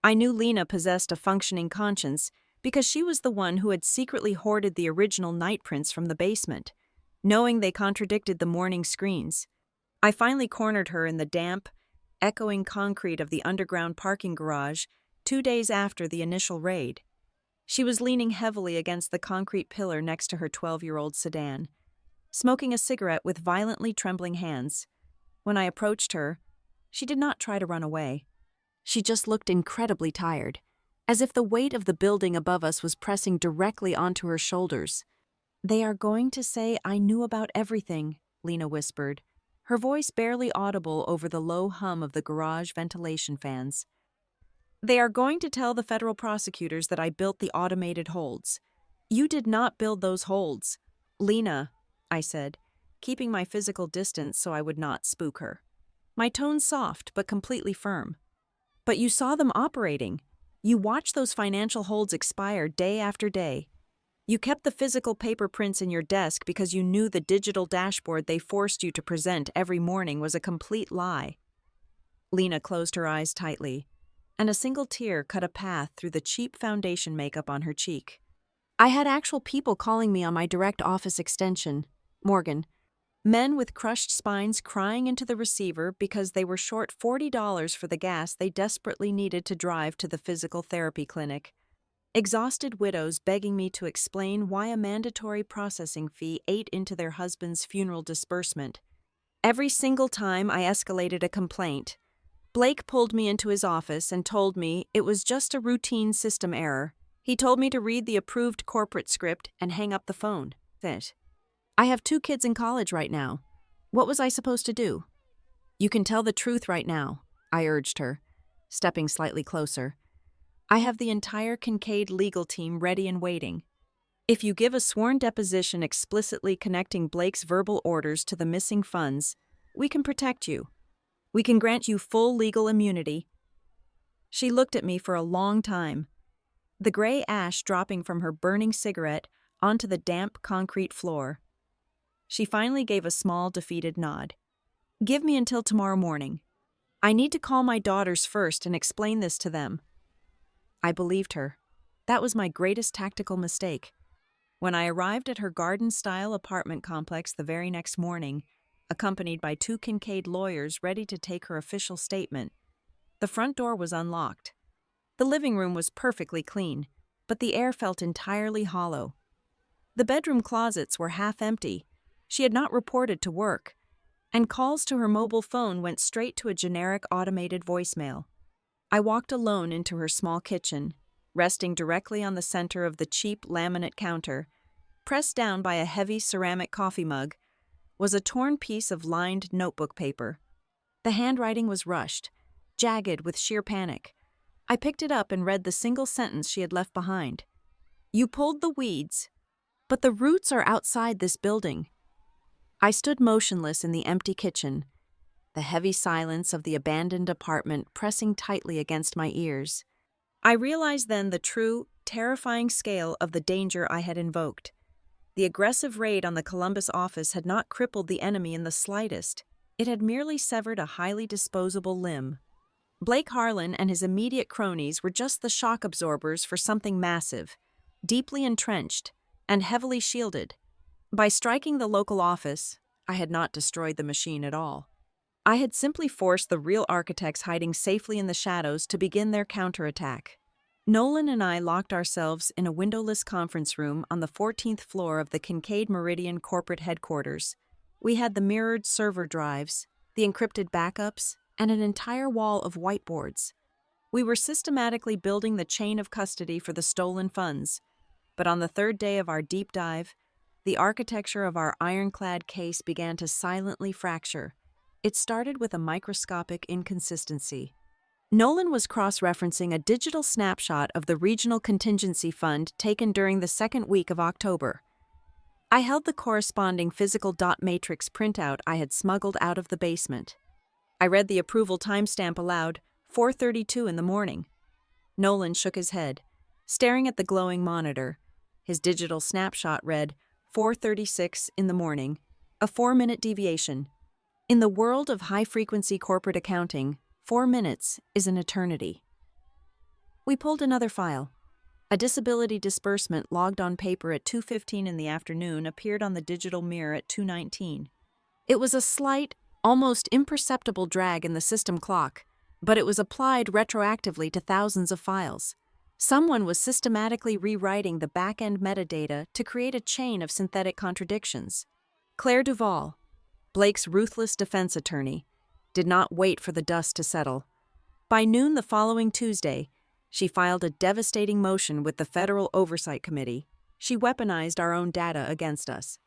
I knew Lena possessed a functioning conscience because she was the one who had secretly hoarded the original night prints from the basement, knowing they contradicted the morning screens. I finally cornered her in the damp, echoing concrete of the underground parking garage 2 days after the initial raid. She was leaning heavily against the concrete pillar next to her 12-year-old sedan, smoking a cigarette with violently trembling hands. When I approached her, she did not try to run away. She just looked incredibly tired, as if the weight of the building above us was pressing directly onto her shoulders. "They are going to say I knew about everything," Lena whispered, her voice barely audible over the low hum of the garage ventilation fans. "They are going to tell the federal prosecutors that I built the automated holds. You did not build those holds." "Lena," I said, keeping my physical distance so I would not spook her. My tone soft but completely firm. "But you saw them operating. You watched those financial holds expire day after day. You kept the physical paper prints in your desk because you knew the digital dashboard they forced you to present every morning was a complete lie." Lena closed her eyes tightly, and a single tear cut a path through the cheap foundation makeup on her cheek. "I had actual people calling me on my direct office extension, Morgan. Men with crushed spines crying into the receiver because they were short $40 for the gas they desperately needed to drive to the physical therapy clinic. Exhausted widows begging me to explain why a mandatory processing fee ate into their husband's funeral disbursement. Every single time I escalated a complaint, Blake pulled me into his office and told me it was just a routine system error. He told me to read the approved corporate script and hang up the phone. I have 2 kids in college right now. What was I supposed to do?" "You can tell the truth right now," I urged her, stepping slightly closer. "I have the entire Kincaid legal team ready and waiting. If you give a sworn deposition explicitly connecting Blake's verbal orders to the missing funds, we can protect you. We can grant you full legal immunity." She looked at me for a long time, the gray ash dropping from her burning cigarette onto the damp concrete floor. She finally gave a small, defeated nod. "Give me until tomorrow morning. I need to call my daughters first and explain this to them." I believed her. That was my greatest tactical mistake. When I arrived at her garden-style apartment complex the very next morning, accompanied by 2 Kincaid lawyers ready to take her official statement, the front door was unlocked. The living room was perfectly clean, but the air felt entirely hollow. The bedroom closets were half empty. She had not reported to work, and calls to her mobile phone went straight to a generic automated voicemail. I walked alone into her small kitchen, resting directly on the center of the cheap laminate counter. Pressed down by a heavy ceramic coffee mug was a torn piece of lined notebook paper. The handwriting was rushed, jagged with sheer panic. I picked it up and read the single sentence she had left behind. "You pulled the weeds, but the roots are outside this building." I stood motionless in the empty kitchen, the heavy silence of the abandoned apartment pressing tightly against my ears. I realized then the true, terrifying scale of the danger I had invoked. The aggressive raid on the Columbus office had not crippled the enemy in the slightest. It had merely severed a highly disposable limb. Blake Harlan and his immediate cronies were just the shock absorbers for something massive, deeply entrenched, and heavily shielded. By striking the local office, I had not destroyed the machine at all. I had simply forced the real architects hiding safely in the shadows to begin their counterattack. Nolan and I locked ourselves in a windowless conference room on the 14th floor of the Kincaid Meridian corporate headquarters. We had the mirrored server drives, the encrypted backups, and an entire wall of whiteboards. We were systematically building the chain of custody for the stolen funds. But on the 3rd day of our deep dive, the architecture of our ironclad case began to silently fracture. It started with a microscopic inconsistency. Nolan was cross-referencing a digital snapshot of the Regional Contingency Fund taken during the second week of October. I held the corresponding physical dot matrix printout I had smuggled out of the basement. I read the approval timestamp aloud, 4:32 in the morning. Nolan shook his head, staring at the glowing monitor. His digital snapshot read, 4:36 in the morning, a 4-minute deviation. In the world of high-frequency corporate accounting, 4 minutes is an eternity. We pulled another file. A disability disbursement logged on paper at 2:15 in the afternoon appeared on the digital mirror at 2:19. It was a slight, almost imperceptible drag in the system clock, but it was applied retroactively to thousands of files. Someone was systematically rewriting the back-end metadata to create a chain of synthetic contradictions. Claire Duvall, Blake's ruthless defense attorney, did not wait for the dust to settle. By noon the following Tuesday, she filed a devastating motion with the Federal Oversight Committee. She weaponized our own data against us.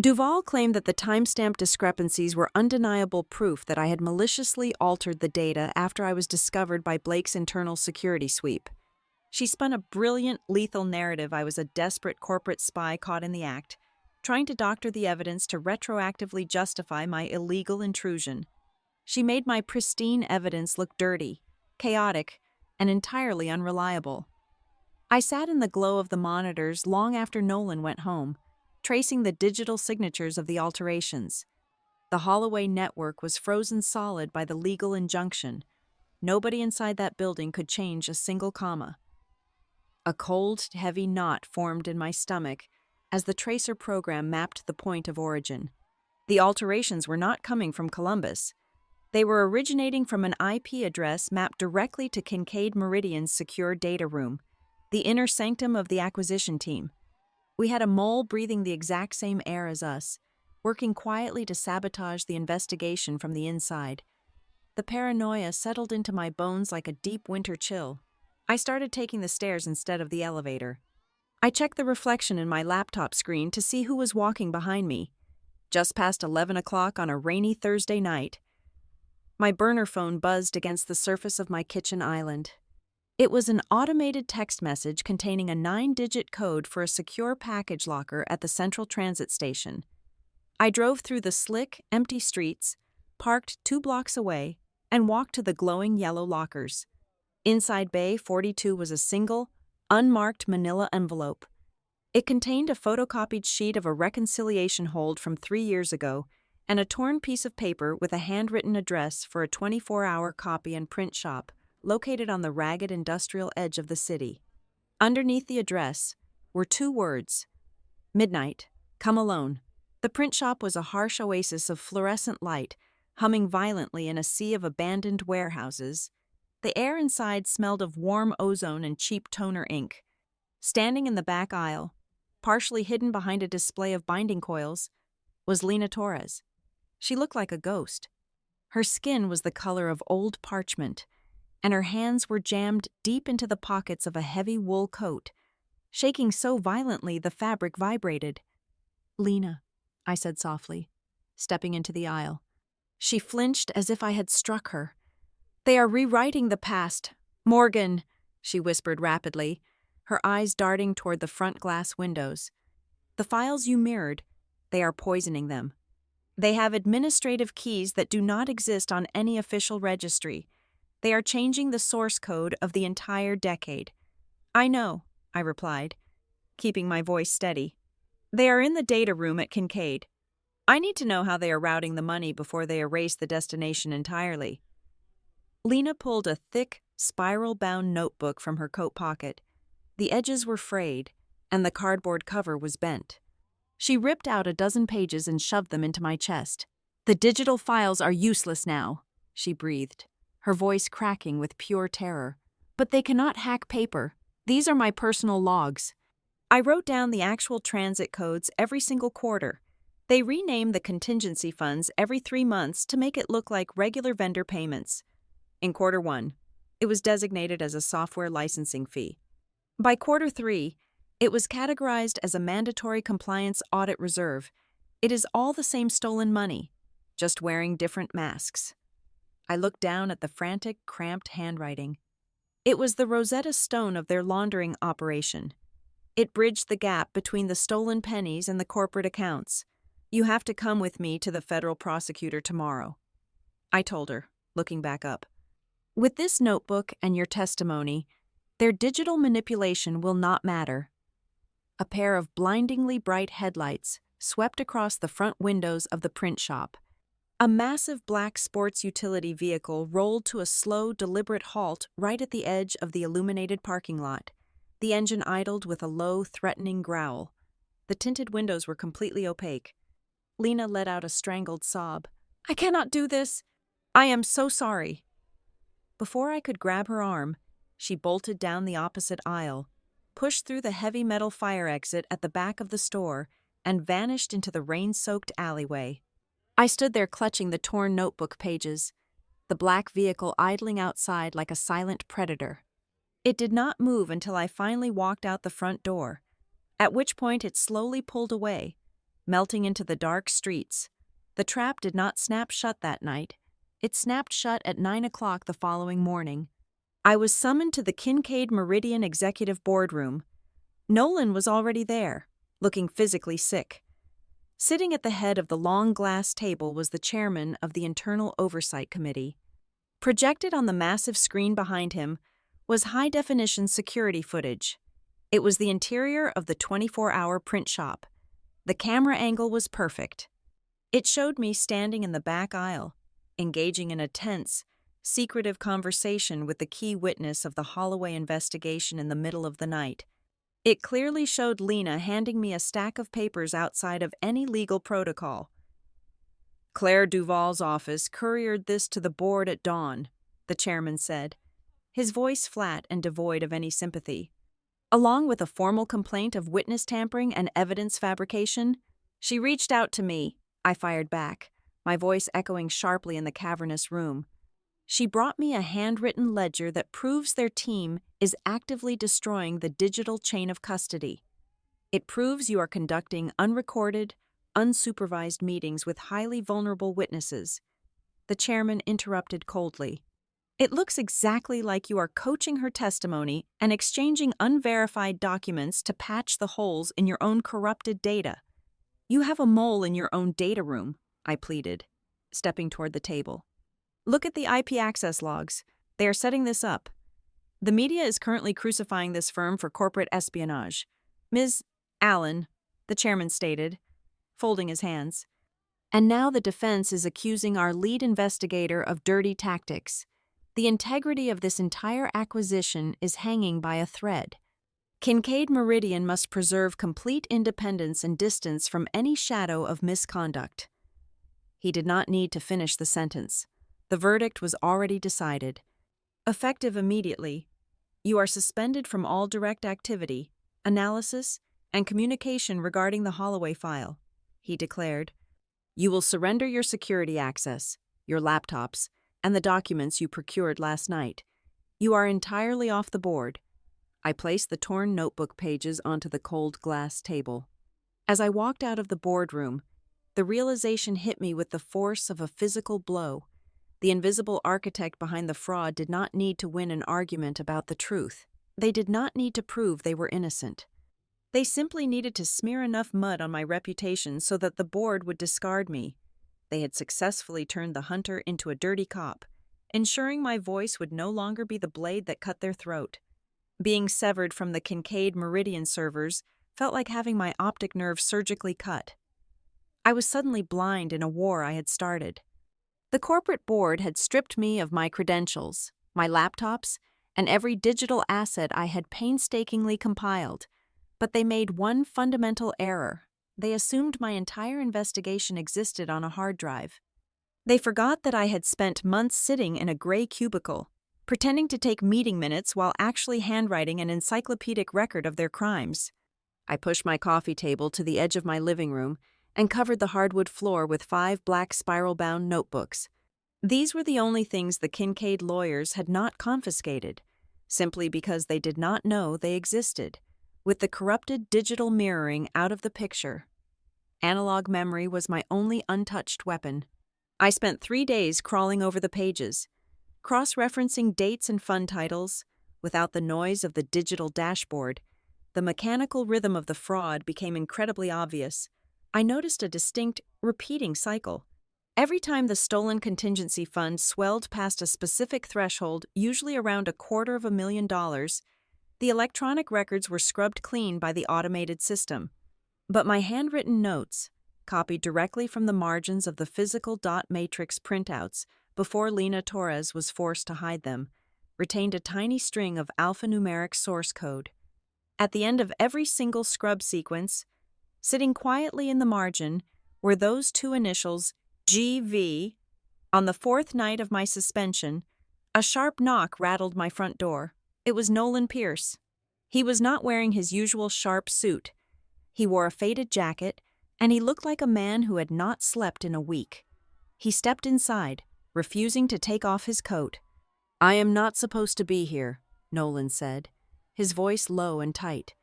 Duvall claimed that the timestamp discrepancies were undeniable proof that I had maliciously altered the data after I was discovered by Blake's internal security sweep. She spun a brilliant, lethal narrative I was a desperate corporate spy caught in the act, trying to doctor the evidence to retroactively justify my illegal intrusion. She made my pristine evidence look dirty, chaotic, and entirely unreliable. I sat in the glow of the monitors long after Nolan went home, tracing the digital signatures of the alterations. The Holloway network was frozen solid by the legal injunction. Nobody inside that building could change a single comma. A cold, heavy knot formed in my stomach as the tracer program mapped the point of origin. The alterations were not coming from Columbus. They were originating from an IP address mapped directly to Kincaid Meridian's secure data room, the inner sanctum of the acquisition team. We had a mole breathing the exact same air as us, working quietly to sabotage the investigation from the inside. The paranoia settled into my bones like a deep winter chill. I started taking the stairs instead of the elevator. I checked the reflection in my laptop screen to see who was walking behind me. Just past 11 o'clock on a rainy Thursday night, my burner phone buzzed against the surface of my kitchen island. It was an automated text message containing a 9-digit code for a secure package locker at the Central Transit Station. I drove through the slick, empty streets, parked 2 blocks away, and walked to the glowing yellow lockers. Inside Bay 42 was a single, unmarked manila envelope. It contained a photocopied sheet of a reconciliation hold from 3 years ago and a torn piece of paper with a handwritten address for a 24-hour copy and print shop located on the ragged industrial edge of the city. Underneath the address were 2 words: "Midnight, come alone." The print shop was a harsh oasis of fluorescent light, humming violently in a sea of abandoned warehouses. The air inside smelled of warm ozone and cheap toner ink. Standing in the back aisle, partially hidden behind a display of binding coils, was Lena Torres. She looked like a ghost. Her skin was the color of old parchment, and her hands were jammed deep into the pockets of a heavy wool coat, shaking so violently the fabric vibrated. "Lena," I said softly, stepping into the aisle. She flinched as if I had struck her. "They are rewriting the past. Morgan," she whispered rapidly, her eyes darting toward the front glass windows. "The files you mirrored, they are poisoning them. They have administrative keys that do not exist on any official registry. They are changing the source code of the entire decade." "I know," I replied, keeping my voice steady. "They are in the data room at Kincaid. I need to know how they are routing the money before they erase the destination entirely." Lena pulled a thick, spiral-bound notebook from her coat pocket. The edges were frayed, and the cardboard cover was bent. She ripped out a dozen pages and shoved them into my chest. "The digital files are useless now," she breathed, her voice cracking with pure terror. "But they cannot hack paper. These are my personal logs." I wrote down the actual transit codes every single quarter. They rename the contingency funds every 3 months to make it look like regular vendor payments. In quarter 1, it was designated as a software licensing fee. By quarter 3, it was categorized as a mandatory compliance audit reserve. It is all the same stolen money. just wearing different masks. I looked down at the frantic, cramped handwriting. It was the Rosetta Stone of their laundering operation. It bridged the gap between the stolen pennies and the corporate accounts. "You have to come with me to the federal prosecutor tomorrow," I told her, looking back up. "With this notebook and your testimony, their digital manipulation will not matter." A pair of blindingly bright headlights swept across the front windows of the print shop. A massive black sports utility vehicle rolled to a slow, deliberate halt right at the edge of the illuminated parking lot. The engine idled with a low, threatening growl. The tinted windows were completely opaque. Lena let out a strangled sob. "I cannot do this. I am so sorry." Before I could grab her arm, she bolted down the opposite aisle, pushed through the heavy metal fire exit at the back of the store, and vanished into the rain-soaked alleyway. I stood there clutching the torn notebook pages, the black vehicle idling outside like a silent predator. It did not move until I finally walked out the front door, at which point it slowly pulled away, melting into the dark streets. The trap did not snap shut that night. It snapped shut at 9 o'clock the following morning. I was summoned to the Kincaid Meridian Executive Boardroom. Nolan was already there, looking physically sick. Sitting at the head of the long glass table was the chairman of the Internal Oversight Committee. Projected on the massive screen behind him was high-definition security footage. It was the interior of the 24-hour print shop. The camera angle was perfect. It showed me standing in the back aisle, engaging in a tense, secretive conversation with the key witness of the Holloway investigation in the middle of the night. It clearly showed Lena handing me a stack of papers outside of any legal protocol. "Claire Duval's office couriered this to the board at dawn," the chairman said, his voice flat and devoid of any sympathy. "Along with a formal complaint of witness tampering and evidence fabrication." "She reached out to me," I fired back, my voice echoing sharply in the cavernous room. "She brought me a handwritten ledger that proves their team is actively destroying the digital chain of custody. It proves you are conducting unrecorded, unsupervised meetings with highly vulnerable witnesses." The chairman interrupted coldly. "It looks exactly like you are coaching her testimony and exchanging unverified documents to patch the holes in your own corrupted data. You have a mole in your own data room," I pleaded, stepping toward the table. "Look at the IP access logs. They are setting this up. The media is currently crucifying this firm for corporate espionage. Ms. Allen," the chairman stated, folding his hands. "And now the defense is accusing our lead investigator of dirty tactics. The integrity of this entire acquisition is hanging by a thread. Kincaid Meridian must preserve complete independence and distance from any shadow of misconduct." He did not need to finish the sentence. The verdict was already decided. "Effective immediately, you are suspended from all direct activity, analysis, and communication regarding the Holloway file," he declared. "You will surrender your security access, your laptops, and the documents you procured last night. You are entirely off the board." I placed the torn notebook pages onto the cold glass table. As I walked out of the boardroom, the realization hit me with the force of a physical blow. The invisible architect behind the fraud did not need to win an argument about the truth. They did not need to prove they were innocent. They simply needed to smear enough mud on my reputation so that the board would discard me. They had successfully turned the hunter into a dirty cop, ensuring my voice would no longer be the blade that cut their throat. Being severed from the Kincaid Meridian servers felt like having my optic nerve surgically cut. I was suddenly blind in a war I had started. The corporate board had stripped me of my credentials, my laptops, and every digital asset I had painstakingly compiled. But they made one fundamental error. They assumed my entire investigation existed on a hard drive. They forgot that I had spent months sitting in a gray cubicle, pretending to take meeting minutes while actually handwriting an encyclopedic record of their crimes. I pushed my coffee table to the edge of my living room and covered the hardwood floor with 5 black spiral-bound notebooks. These were the only things the Kincaid lawyers had not confiscated, simply because they did not know they existed. With the corrupted digital mirroring out of the picture, analog memory was my only untouched weapon. I spent 3 days crawling over the pages, cross-referencing dates and fund titles. Without the noise of the digital dashboard, the mechanical rhythm of the fraud became incredibly obvious. I noticed a distinct, repeating cycle. Every time the stolen contingency fund swelled past a specific threshold, usually around $250,000, the electronic records were scrubbed clean by the automated system. But my handwritten notes, copied directly from the margins of the physical dot matrix printouts before Lena Torres was forced to hide them, retained a tiny string of alphanumeric source code. At the end of every single scrub sequence, sitting quietly in the margin, were those two initials, GV. On the fourth night of my suspension, a sharp knock rattled my front door. It was Nolan Pierce. He was not wearing his usual sharp suit. He wore a faded jacket, and he looked like a man who had not slept in a week. He stepped inside, refusing to take off his coat. "I am not supposed to be here," Nolan said, his voice low and tight.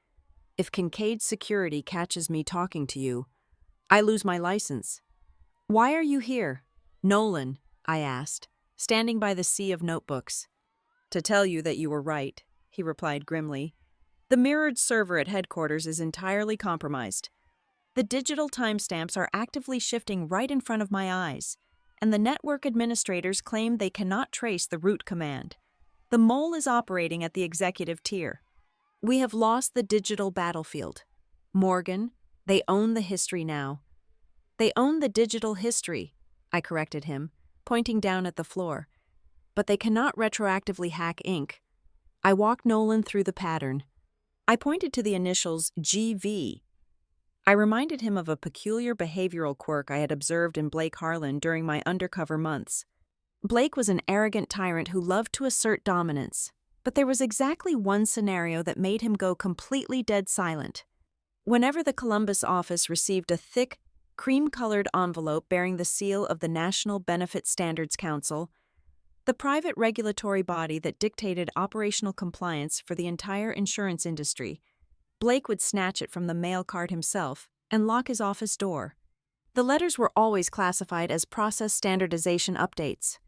"If Kincaid's security catches me talking to you, I lose my license." "Why are you here, Nolan?" I asked, standing by the sea of notebooks. "To tell you that you were right," he replied grimly. "The mirrored server at headquarters is entirely compromised. The digital timestamps are actively shifting right in front of my eyes, and the network administrators claim they cannot trace the root command. The mole is operating at the executive tier. We have lost the digital battlefield. Morgan, they own the history now." "They own the digital history," I corrected him, pointing down at the floor. "But they cannot retroactively hack ink." I walked Nolan through the pattern. I pointed to the initials GV. I reminded him of a peculiar behavioral quirk I had observed in Blake Harlan during my undercover months. Blake was an arrogant tyrant who loved to assert dominance, but there was exactly one scenario that made him go completely dead silent. Whenever the Columbus office received a thick, cream-colored envelope bearing the seal of the National Benefit Standards Council, the private regulatory body that dictated operational compliance for the entire insurance industry, Blake would snatch it from the mail cart himself and lock his office door. The letters were always classified as process standardization updates.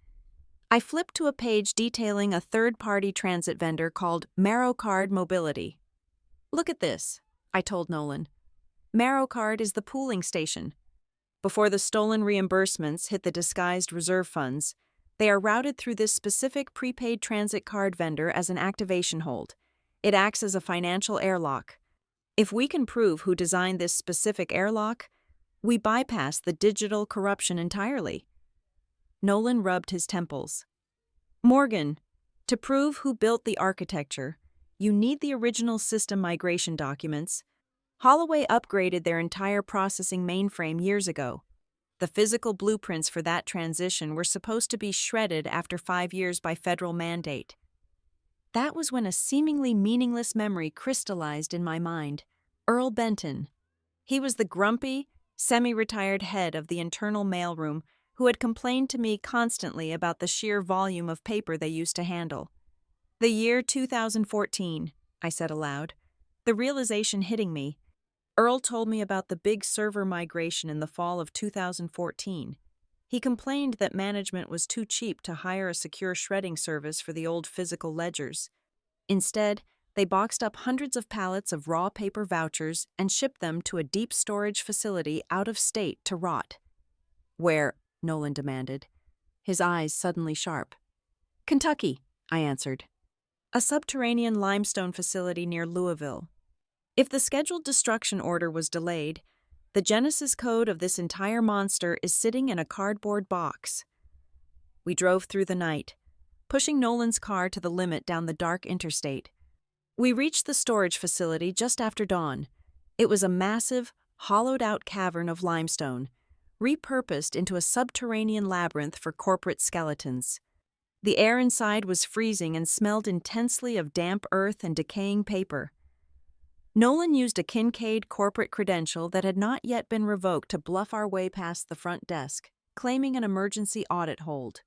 I flipped to a page detailing a third-party transit vendor called MarrowCard Mobility. "Look at this," I told Nolan. "MarrowCard is the pooling station. Before the stolen reimbursements hit the disguised reserve funds, they are routed through this specific prepaid transit card vendor as an activation hold. It acts as a financial airlock. If we can prove who designed this specific airlock, we bypass the digital corruption entirely." Nolan rubbed his temples. "Morgan, to prove who built the architecture, you need the original system migration documents. Holloway upgraded their entire processing mainframe years ago. The physical blueprints for that transition were supposed to be shredded after 5 years by federal mandate." That was when a seemingly meaningless memory crystallized in my mind. Earl Benton. He was the grumpy, semi-retired head of the internal mailroom who had complained to me constantly about the sheer volume of paper they used to handle. "The year 2014, I said aloud, the realization hitting me. Earl told me about the big server migration in the fall of 2014. He complained that management was too cheap to hire a secure shredding service for the old physical ledgers. Instead, they boxed up hundreds of pallets of raw paper vouchers and shipped them to a deep storage facility out of state to rot." "Where?" Nolan demanded, his eyes suddenly sharp. "Kentucky," I answered. "A subterranean limestone facility near Louisville. If the scheduled destruction order was delayed, the genesis code of this entire monster is sitting in a cardboard box." We drove through the night, pushing Nolan's car to the limit down the dark interstate. We reached the storage facility just after dawn. It was a massive, hollowed-out cavern of limestone, repurposed into a subterranean labyrinth for corporate skeletons. The air inside was freezing and smelled intensely of damp earth and decaying paper. Nolan used a Kincaid corporate credential that had not yet been revoked to bluff our way past the front desk, claiming an emergency audit hold.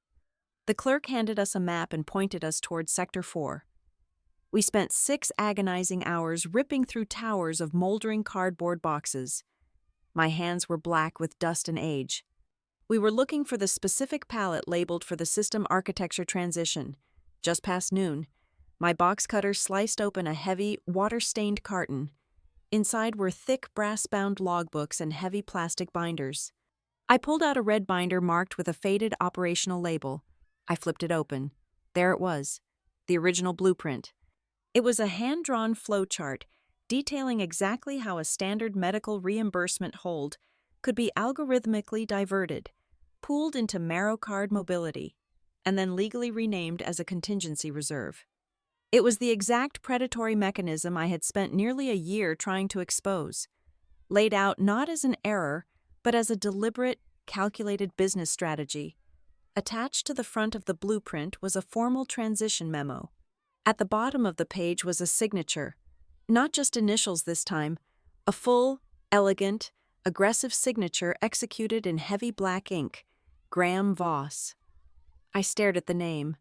The clerk handed us a map and pointed us toward Sector 4. We spent 6 agonizing hours ripping through towers of moldering cardboard boxes. My hands were black with dust and age. We were looking for the specific palette labeled for the system architecture transition. Just past noon, my box cutter sliced open a heavy, water-stained carton. Inside were thick, brass-bound logbooks and heavy plastic binders. I pulled out a red binder marked with a faded operational label. I flipped it open. There it was, the original blueprint. It was a hand-drawn flowchart detailing exactly how a standard medical reimbursement hold could be algorithmically diverted, pooled into marrow card mobility, and then legally renamed as a contingency reserve. It was the exact predatory mechanism I had spent nearly a year trying to expose, laid out not as an error, but as a deliberate, calculated business strategy. Attached to the front of the blueprint was a formal transition memo. At the bottom of the page was a signature, not just initials this time, a full, elegant, aggressive signature executed in heavy black ink, Graham Voss. I stared at the name,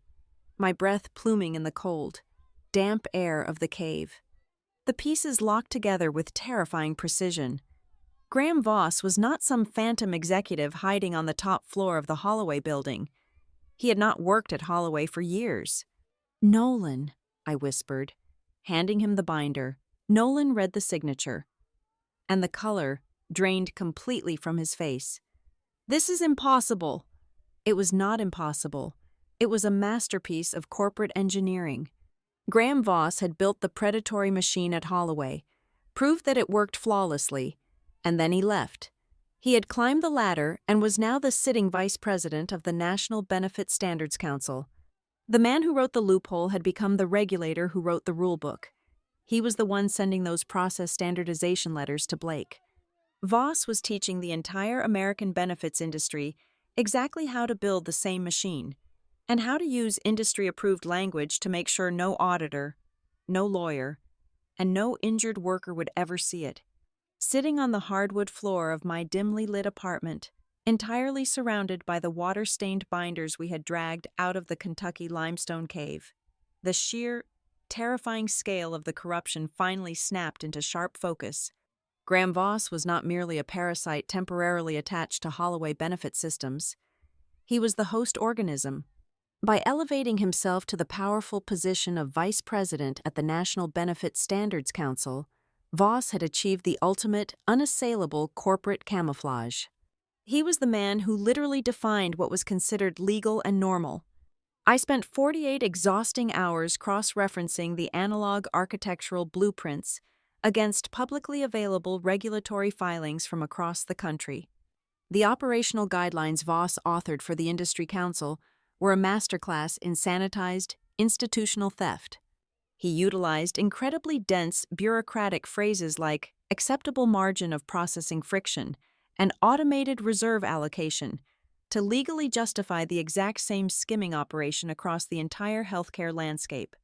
my breath pluming in the cold, damp air of the cave. The pieces locked together with terrifying precision. Graham Voss was not some phantom executive hiding on the top floor of the Holloway building. He had not worked at Holloway for years. "Nolan," I whispered, handing him the binder. Nolan read the signature, and the color drained completely from his face. "This is impossible." It was not impossible. It was a masterpiece of corporate engineering. Graham Voss had built the predatory machine at Holloway, proved that it worked flawlessly, and then he left. He had climbed the ladder and was now the sitting vice president of the National Benefit Standards Council. The man who wrote the loophole had become the regulator who wrote the rulebook. He was the one sending those process standardization letters to Blake. Voss was teaching the entire American benefits industry exactly how to build the same machine, and how to use industry-approved language to make sure no auditor, no lawyer, and no injured worker would ever see it. Sitting on the hardwood floor of my dimly lit apartment, entirely surrounded by the water-stained binders we had dragged out of the Kentucky limestone cave, the sheer, terrifying scale of the corruption finally snapped into sharp focus. Graham Voss was not merely a parasite temporarily attached to Holloway benefit systems. He was the host organism. By elevating himself to the powerful position of vice president at the National Benefit Standards Council, Voss had achieved the ultimate, unassailable corporate camouflage. He was the man who literally defined what was considered legal and normal. I spent 48 exhausting hours cross-referencing the analog architectural blueprints against publicly available regulatory filings from across the country. The operational guidelines Voss authored for the Industry Council were a masterclass in sanitized, institutional theft. He utilized incredibly dense bureaucratic phrases like acceptable margin of processing friction and automated reserve allocation to legally justify the exact same skimming operation across the entire healthcare landscape.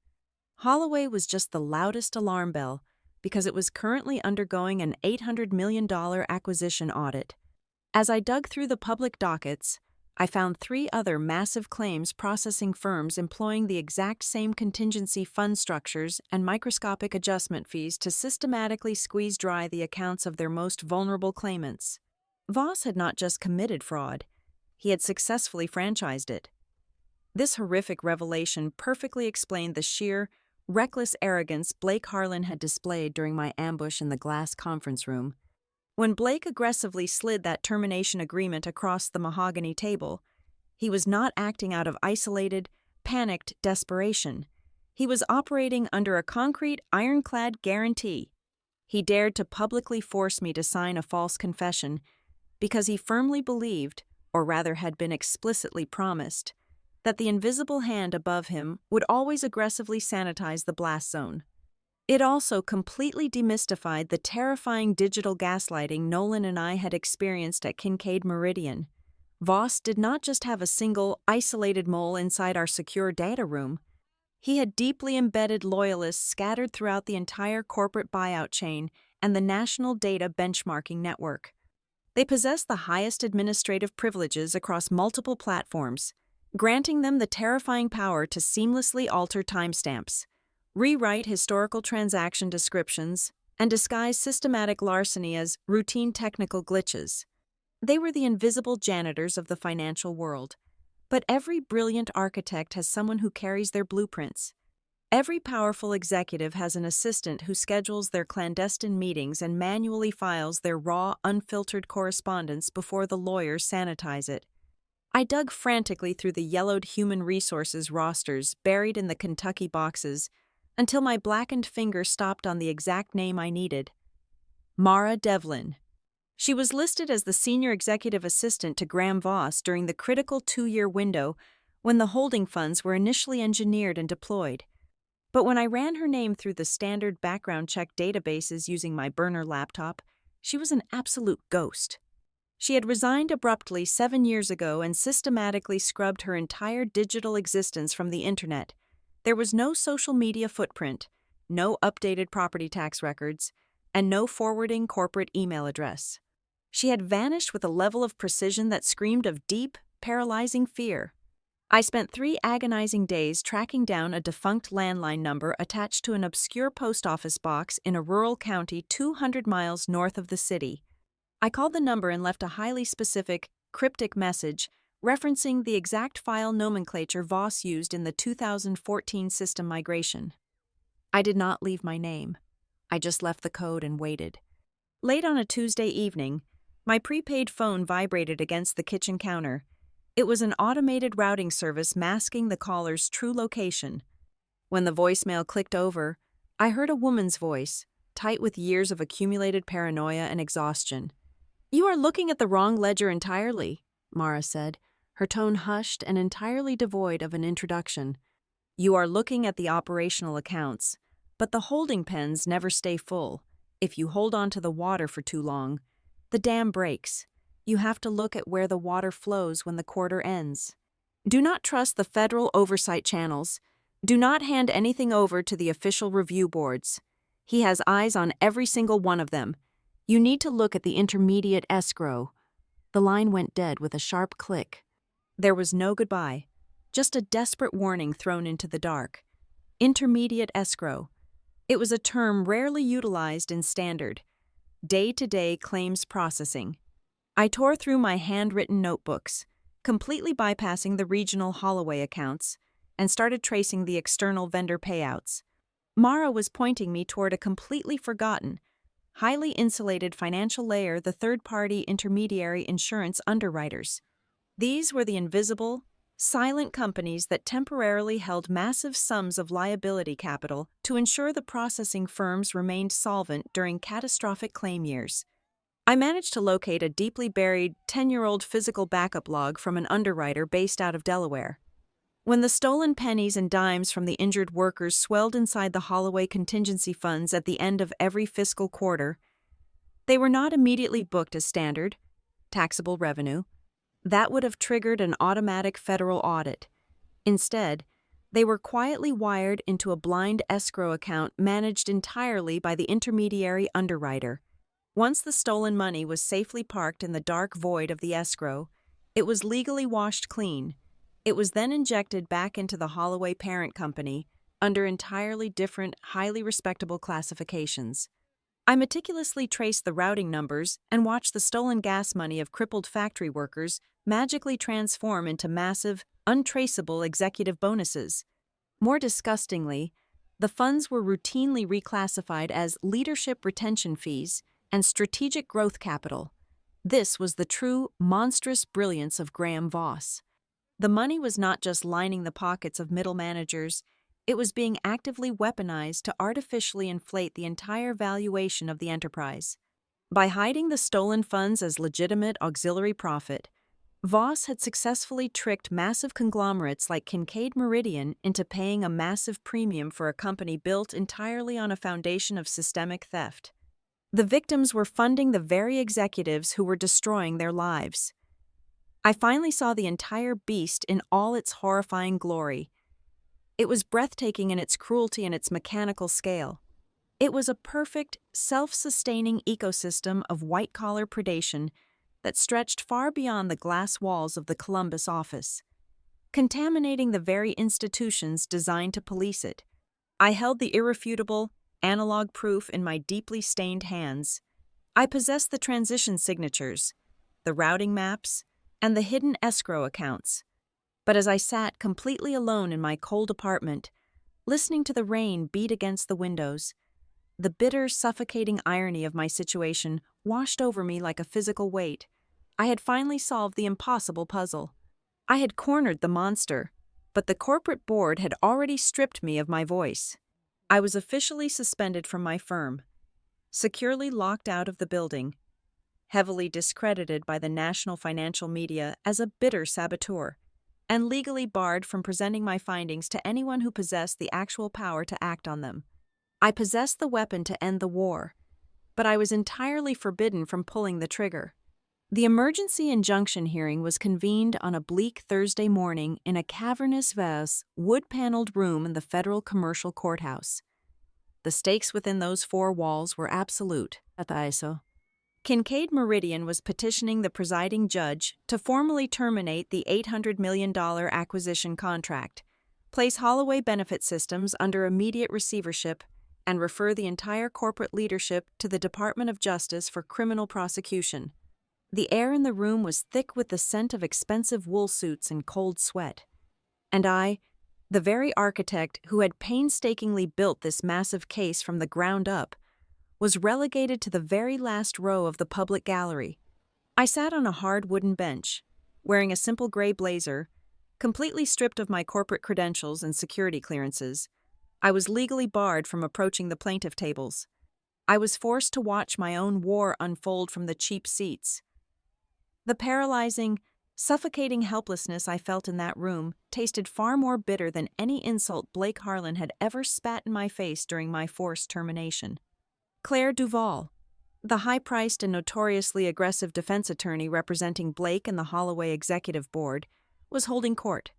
Holloway was just the loudest alarm bell because it was currently undergoing an $800 million acquisition audit. As I dug through the public dockets, I found 3 other massive claims processing firms employing the exact same contingency fund structures and microscopic adjustment fees to systematically squeeze dry the accounts of their most vulnerable claimants. Voss had not just committed fraud, he had successfully franchised it. This horrific revelation perfectly explained the sheer, reckless arrogance Blake Harlan had displayed during my ambush in the glass conference room. When Blake aggressively slid that termination agreement across the mahogany table, he was not acting out of isolated, panicked desperation. He was operating under a concrete, ironclad guarantee. He dared to publicly force me to sign a false confession because he firmly believed, or rather had been explicitly promised, that the invisible hand above him would always aggressively sanitize the blast zone. It also completely demystified the terrifying digital gaslighting Nolan and I had experienced at Kincaid Meridian. Voss did not just have a single, isolated mole inside our secure data room. He had deeply embedded loyalists scattered throughout the entire corporate buyout chain and the national data benchmarking network. They possessed the highest administrative privileges across multiple platforms, granting them the terrifying power to seamlessly alter timestamps, rewrite historical transaction descriptions, and disguise systematic larceny as routine technical glitches. They were the invisible janitors of the financial world. But every brilliant architect has someone who carries their blueprints. Every powerful executive has an assistant who schedules their clandestine meetings and manually files their raw, unfiltered correspondence before the lawyers sanitize it. I dug frantically through the yellowed human resources rosters buried in the Kentucky boxes until my blackened finger stopped on the exact name I needed. Mara Devlin. She was listed as the senior executive assistant to Graham Voss during the critical 2-year window when the holding funds were initially engineered and deployed. But when I ran her name through the standard background check databases using my burner laptop, she was an absolute ghost. She had resigned abruptly 7 years ago and systematically scrubbed her entire digital existence from the internet. There was no social media footprint, no updated property tax records, and no forwarding corporate email address. She had vanished with a level of precision that screamed of deep, paralyzing fear. I spent 3 agonizing days tracking down a defunct landline number attached to an obscure post office box in a rural county 200 miles north of the city. I called the number and left a highly specific, cryptic message referencing the exact file nomenclature Voss used in the 2014 system migration. I did not leave my name. I just left the code and waited. Late on a Tuesday evening, my prepaid phone vibrated against the kitchen counter. It was an automated routing service masking the caller's true location. When the voicemail clicked over, I heard a woman's voice, tight with years of accumulated paranoia and exhaustion. "You are looking at the wrong ledger entirely," Mara said, her tone hushed and entirely devoid of an introduction. "You are looking at the operational accounts, but the holding pens never stay full. If you hold on to the water for too long, the dam breaks. You have to look at where the water flows when the quarter ends. Do not trust the federal oversight channels. Do not hand anything over to the official review boards. He has eyes on every single one of them. You need to look at the intermediate escrow." The line went dead with a sharp click. There was no goodbye, just a desperate warning thrown into the dark. Intermediate escrow. It was a term rarely utilized in standard, day-to-day claims processing. I tore through my handwritten notebooks, completely bypassing the regional Holloway accounts, and started tracing the external vendor payouts. Mara was pointing me toward a completely forgotten, highly insulated financial layer, the third-party intermediary insurance underwriters. These were the invisible, silent companies that temporarily held massive sums of liability capital to ensure the processing firms remained solvent during catastrophic claim years. I managed to locate a deeply buried 10-year-old physical backup log from an underwriter based out of Delaware. When the stolen pennies and dimes from the injured workers swelled inside the Holloway contingency funds at the end of every fiscal quarter, they were not immediately booked as standard, taxable revenue. That would have triggered an automatic federal audit. Instead, they were quietly wired into a blind escrow account managed entirely by the intermediary underwriter. Once the stolen money was safely parked in the dark void of the escrow, it was legally washed clean. It was then injected back into the Holloway parent company under entirely different, highly respectable classifications. I meticulously traced the routing numbers and watched the stolen gas money of crippled factory workers magically transform into massive, untraceable executive bonuses. More disgustingly, the funds were routinely reclassified as leadership retention fees and strategic growth capital. This was the true, monstrous brilliance of Graham Voss. The money was not just lining the pockets of middle managers, it was being actively weaponized to artificially inflate the entire valuation of the enterprise. By hiding the stolen funds as legitimate auxiliary profit, Voss had successfully tricked massive conglomerates like Kincaid Meridian into paying a massive premium for a company built entirely on a foundation of systemic theft. The victims were funding the very executives who were destroying their lives. I finally saw the entire beast in all its horrifying glory. It was breathtaking in its cruelty and its mechanical scale. It was a perfect, self-sustaining ecosystem of white-collar predation that stretched far beyond the glass walls of the Columbus office, contaminating the very institutions designed to police it. I held the irrefutable, analog proof in my deeply stained hands. I possessed the transition signatures, the routing maps, and the hidden escrow accounts. But as I sat completely alone in my cold apartment, listening to the rain beat against the windows, the bitter, suffocating irony of my situation washed over me like a physical weight. I had finally solved the impossible puzzle. I had cornered the monster, but the corporate board had already stripped me of my voice. I was officially suspended from my firm, securely locked out of the building, heavily discredited by the national financial media as a bitter saboteur, and legally barred from presenting my findings to anyone who possessed the actual power to act on them. I possessed the weapon to end the war, but I was entirely forbidden from pulling the trigger. The emergency injunction hearing was convened on a bleak Thursday morning in a cavernous vase, wood-paneled room in the federal commercial courthouse. The stakes within those four walls were absolute. Kincaid Meridian was petitioning the presiding judge to formally terminate the $800 million acquisition contract, place Holloway Benefit Systems under immediate receivership, and refer the entire corporate leadership to the Department of Justice for criminal prosecution. The air in the room was thick with the scent of expensive wool suits and cold sweat. And I, the very architect who had painstakingly built this massive case from the ground up, was relegated to the very last row of the public gallery. I sat on a hard wooden bench, wearing a simple gray blazer, completely stripped of my corporate credentials and security clearances. I was legally barred from approaching the plaintiff tables. I was forced to watch my own war unfold from the cheap seats. The paralyzing, suffocating helplessness I felt in that room tasted far more bitter than any insult Blake Harlan had ever spat in my face during my forced termination. Claire Duval, the high-priced and notoriously aggressive defense attorney representing Blake and the Holloway Executive Board, was holding court.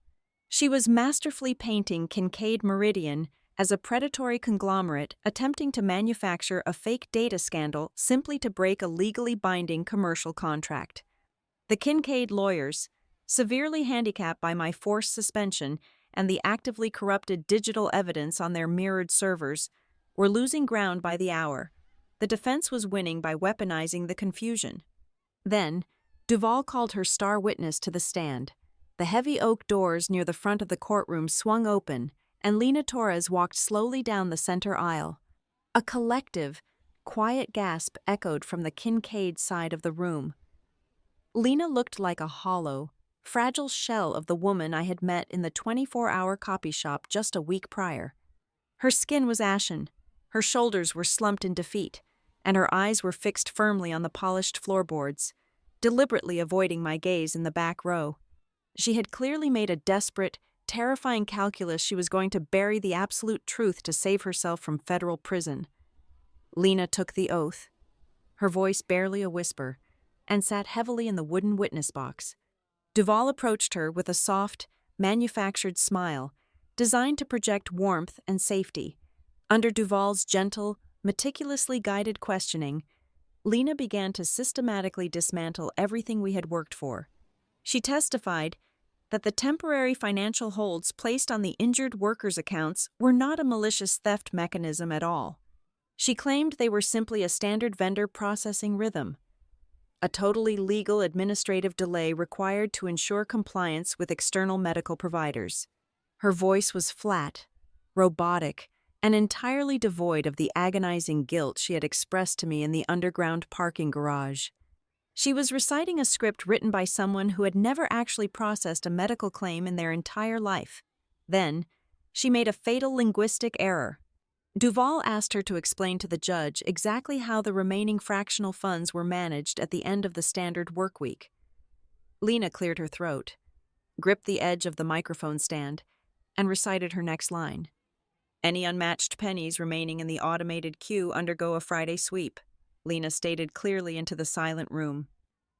She was masterfully painting Kincaid Meridian as a predatory conglomerate attempting to manufacture a fake data scandal simply to break a legally binding commercial contract. The Kincaid lawyers, severely handicapped by my forced suspension and the actively corrupted digital evidence on their mirrored servers, were losing ground by the hour. The defense was winning by weaponizing the confusion. Then, Duval called her star witness to the stand. The heavy oak doors near the front of the courtroom swung open, and Lena Torres walked slowly down the center aisle. A collective, quiet gasp echoed from the Kincaid side of the room. Lena looked like a hollow, fragile shell of the woman I had met in the 24-hour copy shop just a week prior. Her skin was ashen, her shoulders were slumped in defeat, and her eyes were fixed firmly on the polished floorboards, deliberately avoiding my gaze in the back row. She had clearly made a desperate, terrifying calculus she was going to bury the absolute truth to save herself from federal prison. Lena took the oath, her voice barely a whisper, and sat heavily in the wooden witness box. Duval approached her with a soft, manufactured smile, designed to project warmth and safety. Under Duval's gentle, meticulously guided questioning, Lena began to systematically dismantle everything we had worked for. She testified that the temporary financial holds placed on the injured workers' accounts were not a malicious theft mechanism at all. She claimed they were simply a standard vendor processing rhythm, a totally legal administrative delay required to ensure compliance with external medical providers. Her voice was flat, robotic, and entirely devoid of the agonizing guilt she had expressed to me in the underground parking garage. She was reciting a script written by someone who had never actually processed a medical claim in their entire life. Then, she made a fatal linguistic error. Duval asked her to explain to the judge exactly how the remaining fractional funds were managed at the end of the standard work week. Lena cleared her throat, gripped the edge of the microphone stand, and recited her next line. Any unmatched pennies remaining in the automated queue undergo a Friday sweep, Lena stated clearly into the silent room.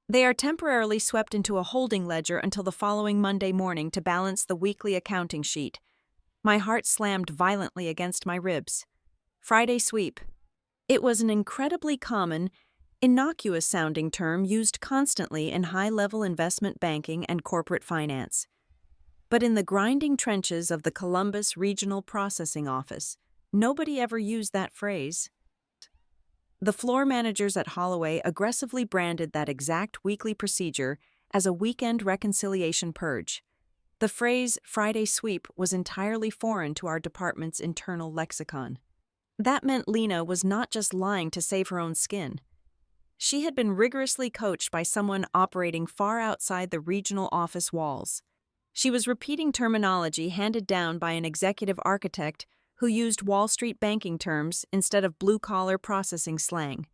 They are temporarily swept into a holding ledger until the following Monday morning to balance the weekly accounting sheet. My heart slammed violently against my ribs. Friday sweep. It was an incredibly common, innocuous-sounding term used constantly in high-level investment banking and corporate finance. But in the grinding trenches of the Columbus Regional Processing Office, nobody ever used that phrase. The floor managers at Holloway aggressively branded that exact weekly procedure as a weekend reconciliation purge. The phrase Friday sweep was entirely foreign to our department's internal lexicon. That meant Lena was not just lying to save her own skin. She had been rigorously coached by someone operating far outside the regional office walls. She was repeating terminology handed down by an executive architect who used Wall Street banking terms instead of blue-collar processing slang.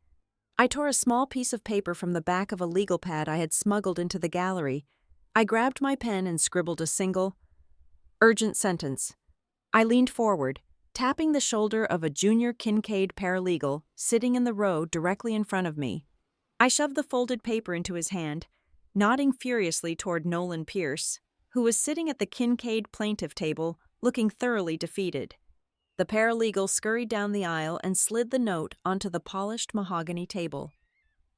I tore a small piece of paper from the back of a legal pad I had smuggled into the gallery. I grabbed my pen and scribbled a single, urgent sentence. I leaned forward, tapping the shoulder of a junior Kincaid paralegal sitting in the row directly in front of me. I shoved the folded paper into his hand, nodding furiously toward Nolan Pierce, who was sitting at the Kincaid plaintiff table, looking thoroughly defeated. The paralegal scurried down the aisle and slid the note onto the polished mahogany table.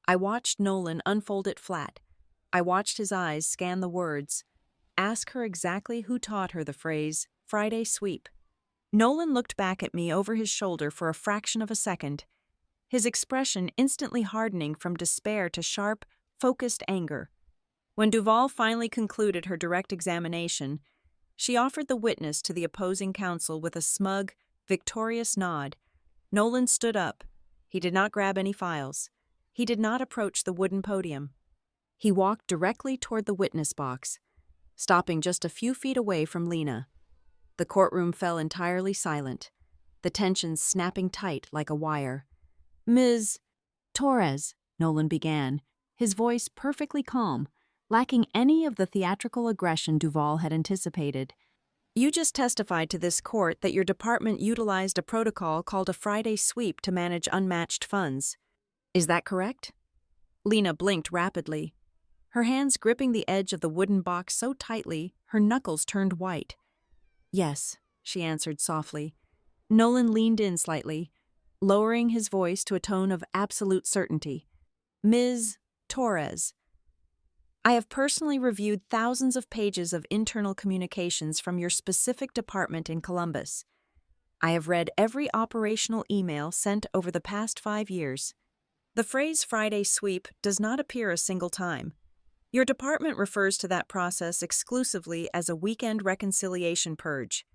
I watched Nolan unfold it flat. I watched his eyes scan the words. Ask her exactly who taught her the phrase, Friday sweep. Nolan looked back at me over his shoulder for a fraction of a second, his expression instantly hardening from despair to sharp, focused anger. When Duval finally concluded her direct examination, she offered the witness to the opposing counsel with a smug, victorious nod. Nolan stood up. He did not grab any files. He did not approach the wooden podium. He walked directly toward the witness box, stopping just a few feet away from Lena. The courtroom fell entirely silent, the tension snapping tight like a wire. Ms. Torres, Nolan began, his voice perfectly calm, lacking any of the theatrical aggression Duval had anticipated. You just testified to this court that your department utilized a protocol called a Friday sweep to manage unmatched funds. Is that correct? Lena blinked rapidly, her hands gripping the edge of the wooden box so tightly her knuckles turned white. Yes, she answered softly. Nolan leaned in slightly, lowering his voice to a tone of absolute certainty. Ms. Torres, I have personally reviewed thousands of pages of internal communications from your specific department in Columbus. I have read every operational email sent over the past 5 years. The phrase Friday sweep does not appear a single time. Your department refers to that process exclusively as a weekend reconciliation purge.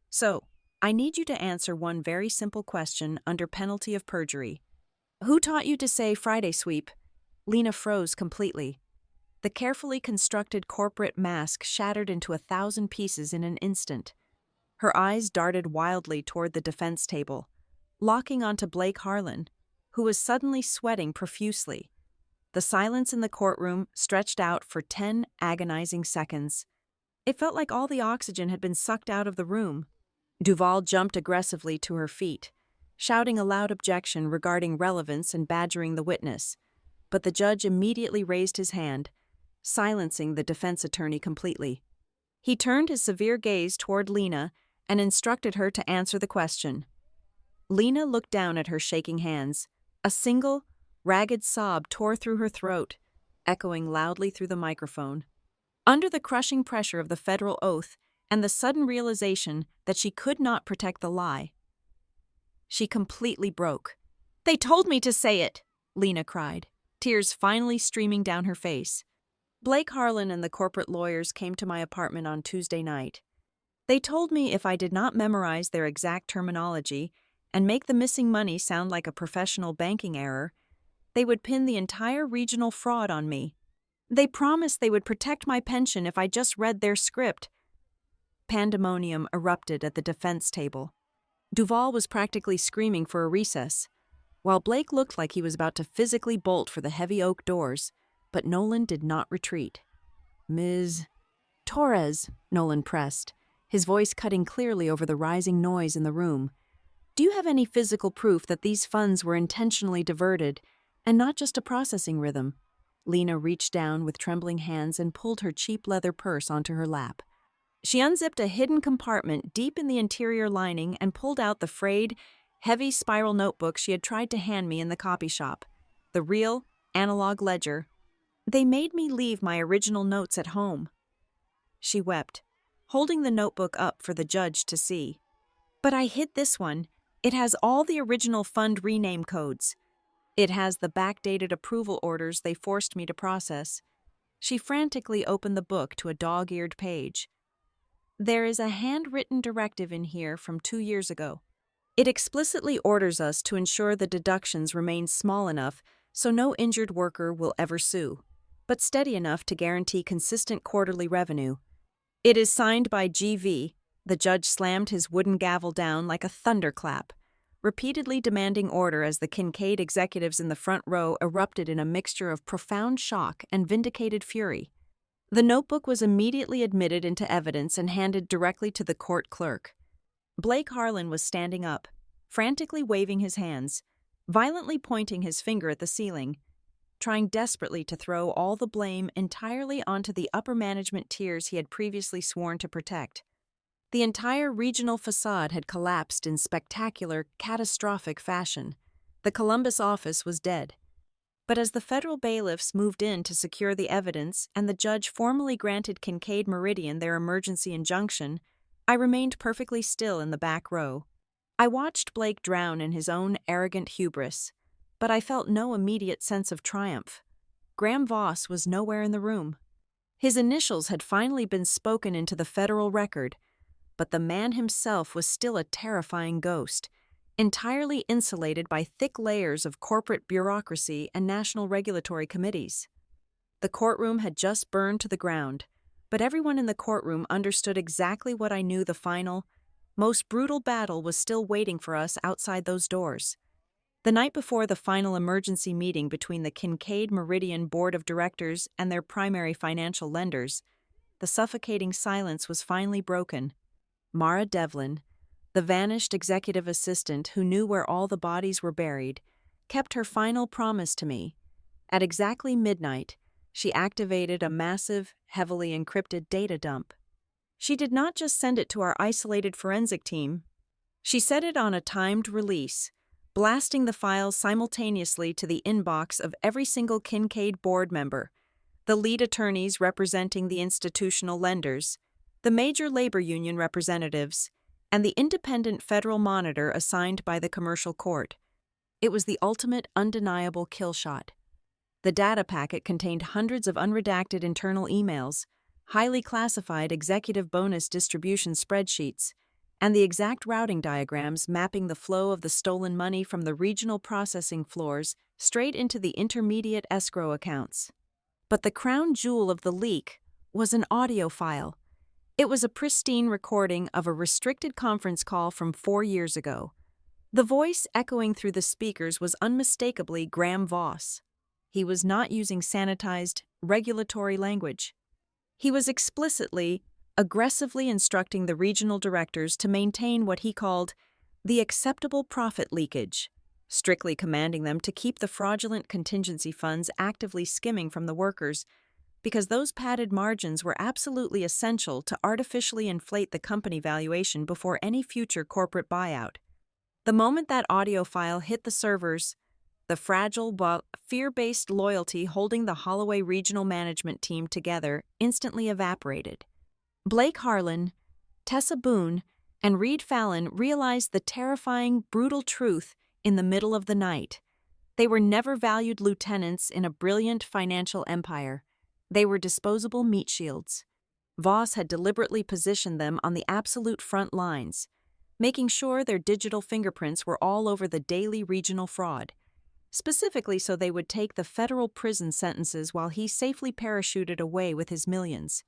So, I need you to answer one very simple question under penalty of perjury. Who taught you to say Friday sweep? Lena froze completely. The carefully constructed corporate mask shattered into 1,000 pieces in an instant. Her eyes darted wildly toward the defense table, locking onto Blake Harlan, who was suddenly sweating profusely. The silence in the courtroom stretched out for 10 agonizing seconds. It felt like all the oxygen had been sucked out of the room. Duval jumped aggressively to her feet, shouting a loud objection regarding relevance and badgering the witness, but the judge immediately raised his hand, silencing the defense attorney completely. He turned his severe gaze toward Lena and instructed her to answer the question. Lena looked down at her shaking hands. A single, ragged sob tore through her throat, echoing loudly through the microphone. Under the crushing pressure of the federal oath and the sudden realization that she could not protect the lie, she completely broke. "They told me to say it!" Lena cried, tears finally streaming down her face. Blake Harlan and the corporate lawyers came to my apartment on Tuesday night. They told me if I did not memorize their exact terminology and make the missing money sound like a professional banking error, they would pin the entire regional fraud on me. They promised they would protect my pension if I just read their script. Pandemonium erupted at the defense table. Duval was practically screaming for a recess, while Blake looked like he was about to physically bolt for the heavy oak doors, but Nolan did not retreat. Ms. Torres, Nolan pressed, his voice cutting clearly over the rising noise in the room. Do you have any physical proof that these funds were intentionally diverted and not just a processing rhythm? Lena reached down with trembling hands and pulled her cheap leather purse onto her lap. She unzipped a hidden compartment deep in the interior lining and pulled out the frayed, heavy spiral notebook she had tried to hand me in the copy shop. The real, analog ledger. They made me leave my original notes at home. She wept, holding the notebook up for the judge to see. But I hid this one. It has all the original fund rename codes. It has the backdated approval orders they forced me to process. She frantically opened the book to a dog-eared page. There is a handwritten directive in here from 2 years ago. It explicitly orders us to ensure the deductions remain small enough so no injured worker will ever sue, but steady enough to guarantee consistent quarterly revenue. It is signed by GV. The judge slammed his wooden gavel down like a thunderclap, repeatedly demanding order as the Kincaid executives in the front row erupted in a mixture of profound shock and vindicated fury. The notebook was immediately admitted into evidence and handed directly to the court clerk. Blake Harlan was standing up, frantically waving his hands, violently pointing his finger at the ceiling, trying desperately to throw all the blame entirely onto the upper management tiers he had previously sworn to protect. The entire regional facade had collapsed in spectacular, catastrophic fashion. The Columbus office was dead. But as the federal bailiffs moved in to secure the evidence and the judge formally granted Kincaid Meridian their emergency injunction, I remained perfectly still in the back row. I watched Blake drown in his own arrogant hubris, but I felt no immediate sense of triumph. Graham Voss was nowhere in the room. His initials had finally been spoken into the federal record, but the man himself was still a terrifying ghost, entirely insulated by thick layers of corporate bureaucracy and national regulatory committees. The courtroom had just burned to the ground, but everyone in the courtroom understood exactly what I knew: the final, most brutal battle was still waiting for us outside those doors. The night before the final emergency meeting between the Kincaid Meridian Board of Directors and their primary financial lenders, the suffocating silence was finally broken. Mara Devlin, the vanished executive assistant who knew where all the bodies were buried, kept her final promise to me. At exactly midnight, she activated a massive, heavily encrypted data dump. She did not just send it to our isolated forensic team. She set it on a timed release, blasting the files simultaneously to the inbox of every single Kincaid board member, the lead attorneys representing the institutional lenders, the major labor union representatives, and the independent federal monitor assigned by the commercial court. It was the ultimate, undeniable kill shot. The data packet contained hundreds of unredacted internal emails, highly classified executive bonus distribution spreadsheets, and the exact routing diagrams mapping the flow of the stolen money from the regional processing floors straight into the intermediate escrow accounts. But the crown jewel of the leak was an audio file. It was a pristine recording of a restricted conference call from 4 years ago. The voice echoing through the speakers was unmistakably Graham Voss. He was not using sanitized, regulatory language. He was explicitly, aggressively instructing the regional directors to maintain what he called the acceptable profit leakage, strictly commanding them to keep the fraudulent contingency funds actively skimming from the workers, because those padded margins were absolutely essential to artificially inflate the company valuation before any future corporate buyout. The moment that audio file hit the servers, the fragile but fear-based loyalty holding the Holloway regional management team together instantly evaporated. Blake Harlan, Tessa Boone, and Reed Fallon realized the terrifying, brutal truth in the middle of the night. They were never valued lieutenants in a brilliant financial empire. They were disposable meat shields. Voss had deliberately positioned them on the absolute front lines, making sure their digital fingerprints were all over the daily regional fraud, specifically so they would take the federal prison sentences while he safely parachuted away with his millions.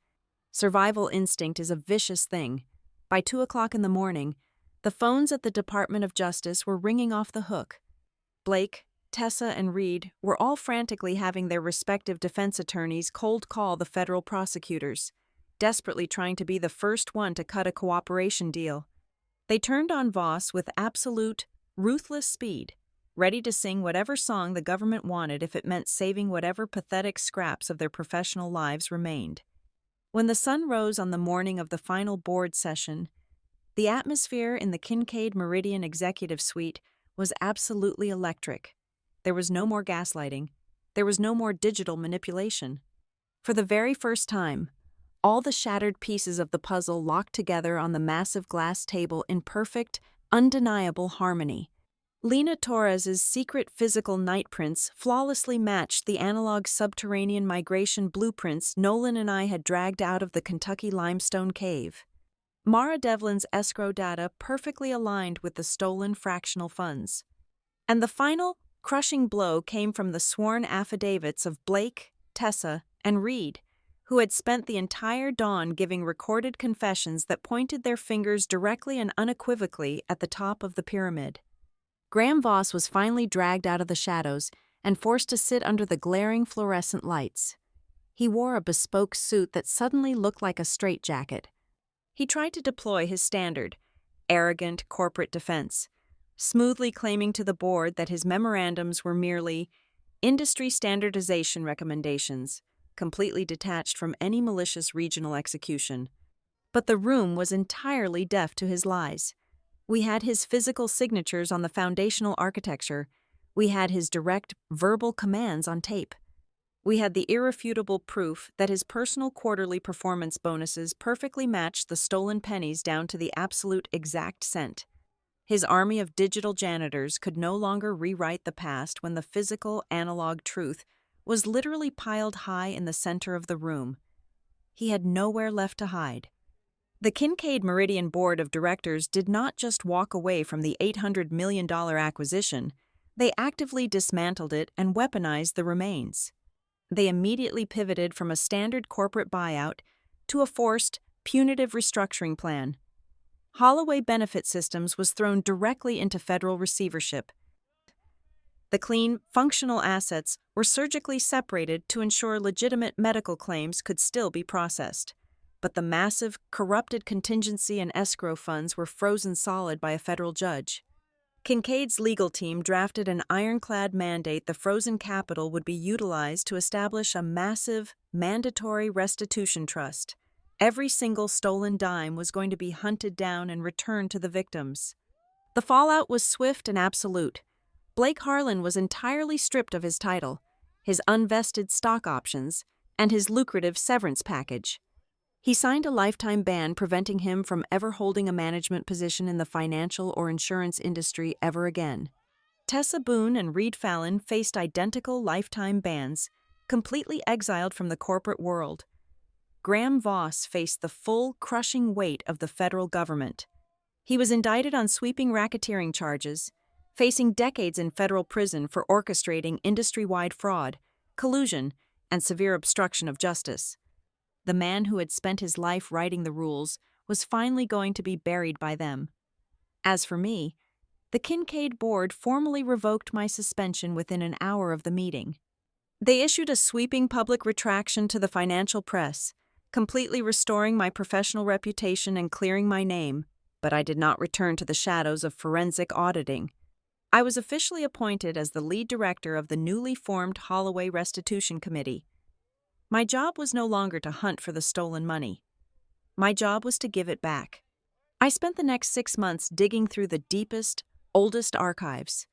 Survival instinct is a vicious thing. By 2 o'clock in the morning, the phones at the Department of Justice were ringing off the hook. Blake, Tessa, and Reed were all frantically having their respective defense attorneys cold call the federal prosecutors, desperately trying to be the first one to cut a cooperation deal. They turned on Voss with absolute, ruthless speed, ready to sing whatever song the government wanted if it meant saving whatever pathetic scraps of their professional lives remained. When the sun rose on the morning of the final board session, the atmosphere in the Kincaid Meridian Executive Suite was absolutely electric. There was no more gaslighting. There was no more digital manipulation. For the very first time, all the shattered pieces of the puzzle locked together on the massive glass table in perfect, undeniable harmony. Lena Torres's secret physical night prints flawlessly matched the analog subterranean migration blueprints Nolan and I had dragged out of the Kentucky limestone cave. Mara Devlin's escrow data perfectly aligned with the stolen fractional funds. And the final, crushing blow came from the sworn affidavits of Blake, Tessa, and Reed, who had spent the entire dawn giving recorded confessions that pointed their fingers directly and unequivocally at the top of the pyramid. Graham Voss was finally dragged out of the shadows and forced to sit under the glaring fluorescent lights. He wore a bespoke suit that suddenly looked like a straitjacket. He tried to deploy his standard, arrogant corporate defense, smoothly claiming to the board that his memorandums were merely industry standardization recommendations, completely detached from any malicious regional execution. But the room was entirely deaf to his lies. We had his physical signatures on the foundational architecture. We had his direct verbal commands on tape. We had the irrefutable proof that his personal quarterly performance bonuses perfectly matched the stolen pennies down to the absolute exact cent. His army of digital janitors could no longer rewrite the past when the physical, analog truth was literally piled high in the center of the room. He had nowhere left to hide. The Kincaid Meridian Board of Directors did not just walk away from the $800 million acquisition, they actively dismantled it and weaponized the remains. They immediately pivoted from a standard corporate buyout to a forced, punitive restructuring plan. Holloway Benefit Systems was thrown directly into federal receivership. The clean, functional assets were surgically separated to ensure legitimate medical claims could still be processed. But the massive, corrupted contingency and escrow funds were frozen solid by a federal judge. Kincaid's legal team drafted an ironclad mandate the frozen capital would be utilized to establish a massive, mandatory restitution trust. Every single stolen dime was going to be hunted down and returned to the victims. The fallout was swift and absolute. Blake Harlan was entirely stripped of his title, his unvested stock options, and his lucrative severance package. He signed a lifetime ban preventing him from ever holding a management position in the financial or insurance industry ever again. Tessa Boone and Reed Fallon faced identical lifetime bans, completely exiled from the corporate world. Graham Voss faced the full, crushing weight of the federal government. He was indicted on sweeping racketeering charges, facing decades in federal prison for orchestrating industry-wide fraud, collusion, and severe obstruction of justice. The man who had spent his life writing the rules was finally going to be buried by them. As for me, the Kincaid board formally revoked my suspension within an hour of the meeting. They issued a sweeping public retraction to the financial press, completely restoring my professional reputation and clearing my name, but I did not return to the shadows of forensic auditing. I was officially appointed as the lead director of the newly formed Holloway Restitution Committee. My job was no longer to hunt for the stolen money. My job was to give it back. I spent the next 6 months digging through the deepest, oldest archives.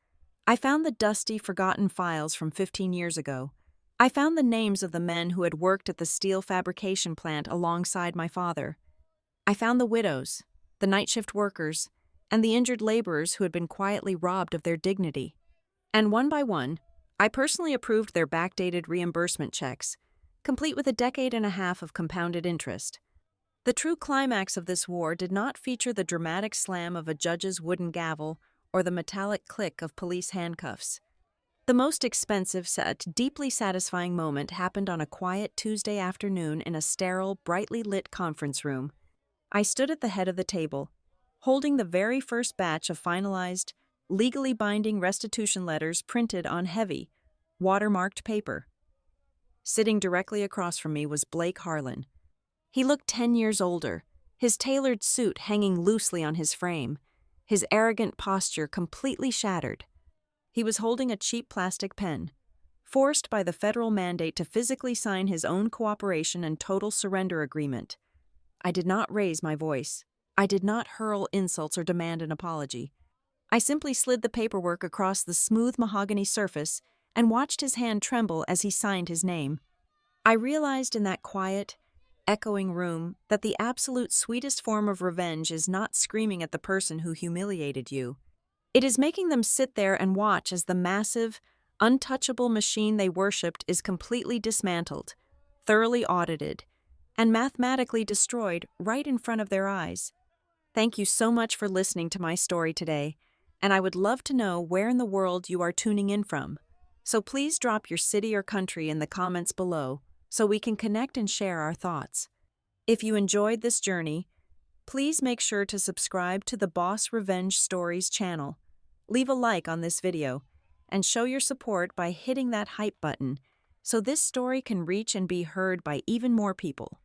I found the dusty, forgotten files from 15 years ago. I found the names of the men who had worked at the steel fabrication plant alongside my father. I found the widows, the night shift workers, and the injured laborers who had been quietly robbed of their dignity. And one by one, I personally approved their backdated reimbursement checks, complete with a decade and a half of compounded interest. The true climax of this war did not feature the dramatic slam of a judge's wooden gavel or the metallic click of police handcuffs. The most expensive, deeply satisfying moment happened on a quiet Tuesday afternoon in a sterile, brightly lit conference room. I stood at the head of the table, holding the very first batch of finalized, legally binding restitution letters printed on heavy, watermarked paper. Sitting directly across from me was Blake Harlan. He looked 10 years older, his tailored suit hanging loosely on his frame, his arrogant posture completely shattered. He was holding a cheap plastic pen, forced by the federal mandate to physically sign his own cooperation and total surrender agreement. I did not raise my voice. I did not hurl insults or demand an apology. I simply slid the paperwork across the smooth mahogany surface and watched his hand tremble as he signed his name. I realized in that quiet, echoing room that the absolute sweetest form of revenge is not screaming at the person who humiliated you. It is making them sit there and watch as the massive, untouchable machine they worshipped is completely dismantled, thoroughly audited, and mathematically destroyed right in front of their eyes. Thank you so much for listening to my story today, and I would love to know where in the world you are tuning in from. So please drop your city or country in the comments below so we can connect and share our thoughts. If you enjoyed this journey, please make sure to subscribe to the Boss Revenge Stories channel. Leave a like on this video and show your support by hitting that hype button so this story can reach and be heard by even more people.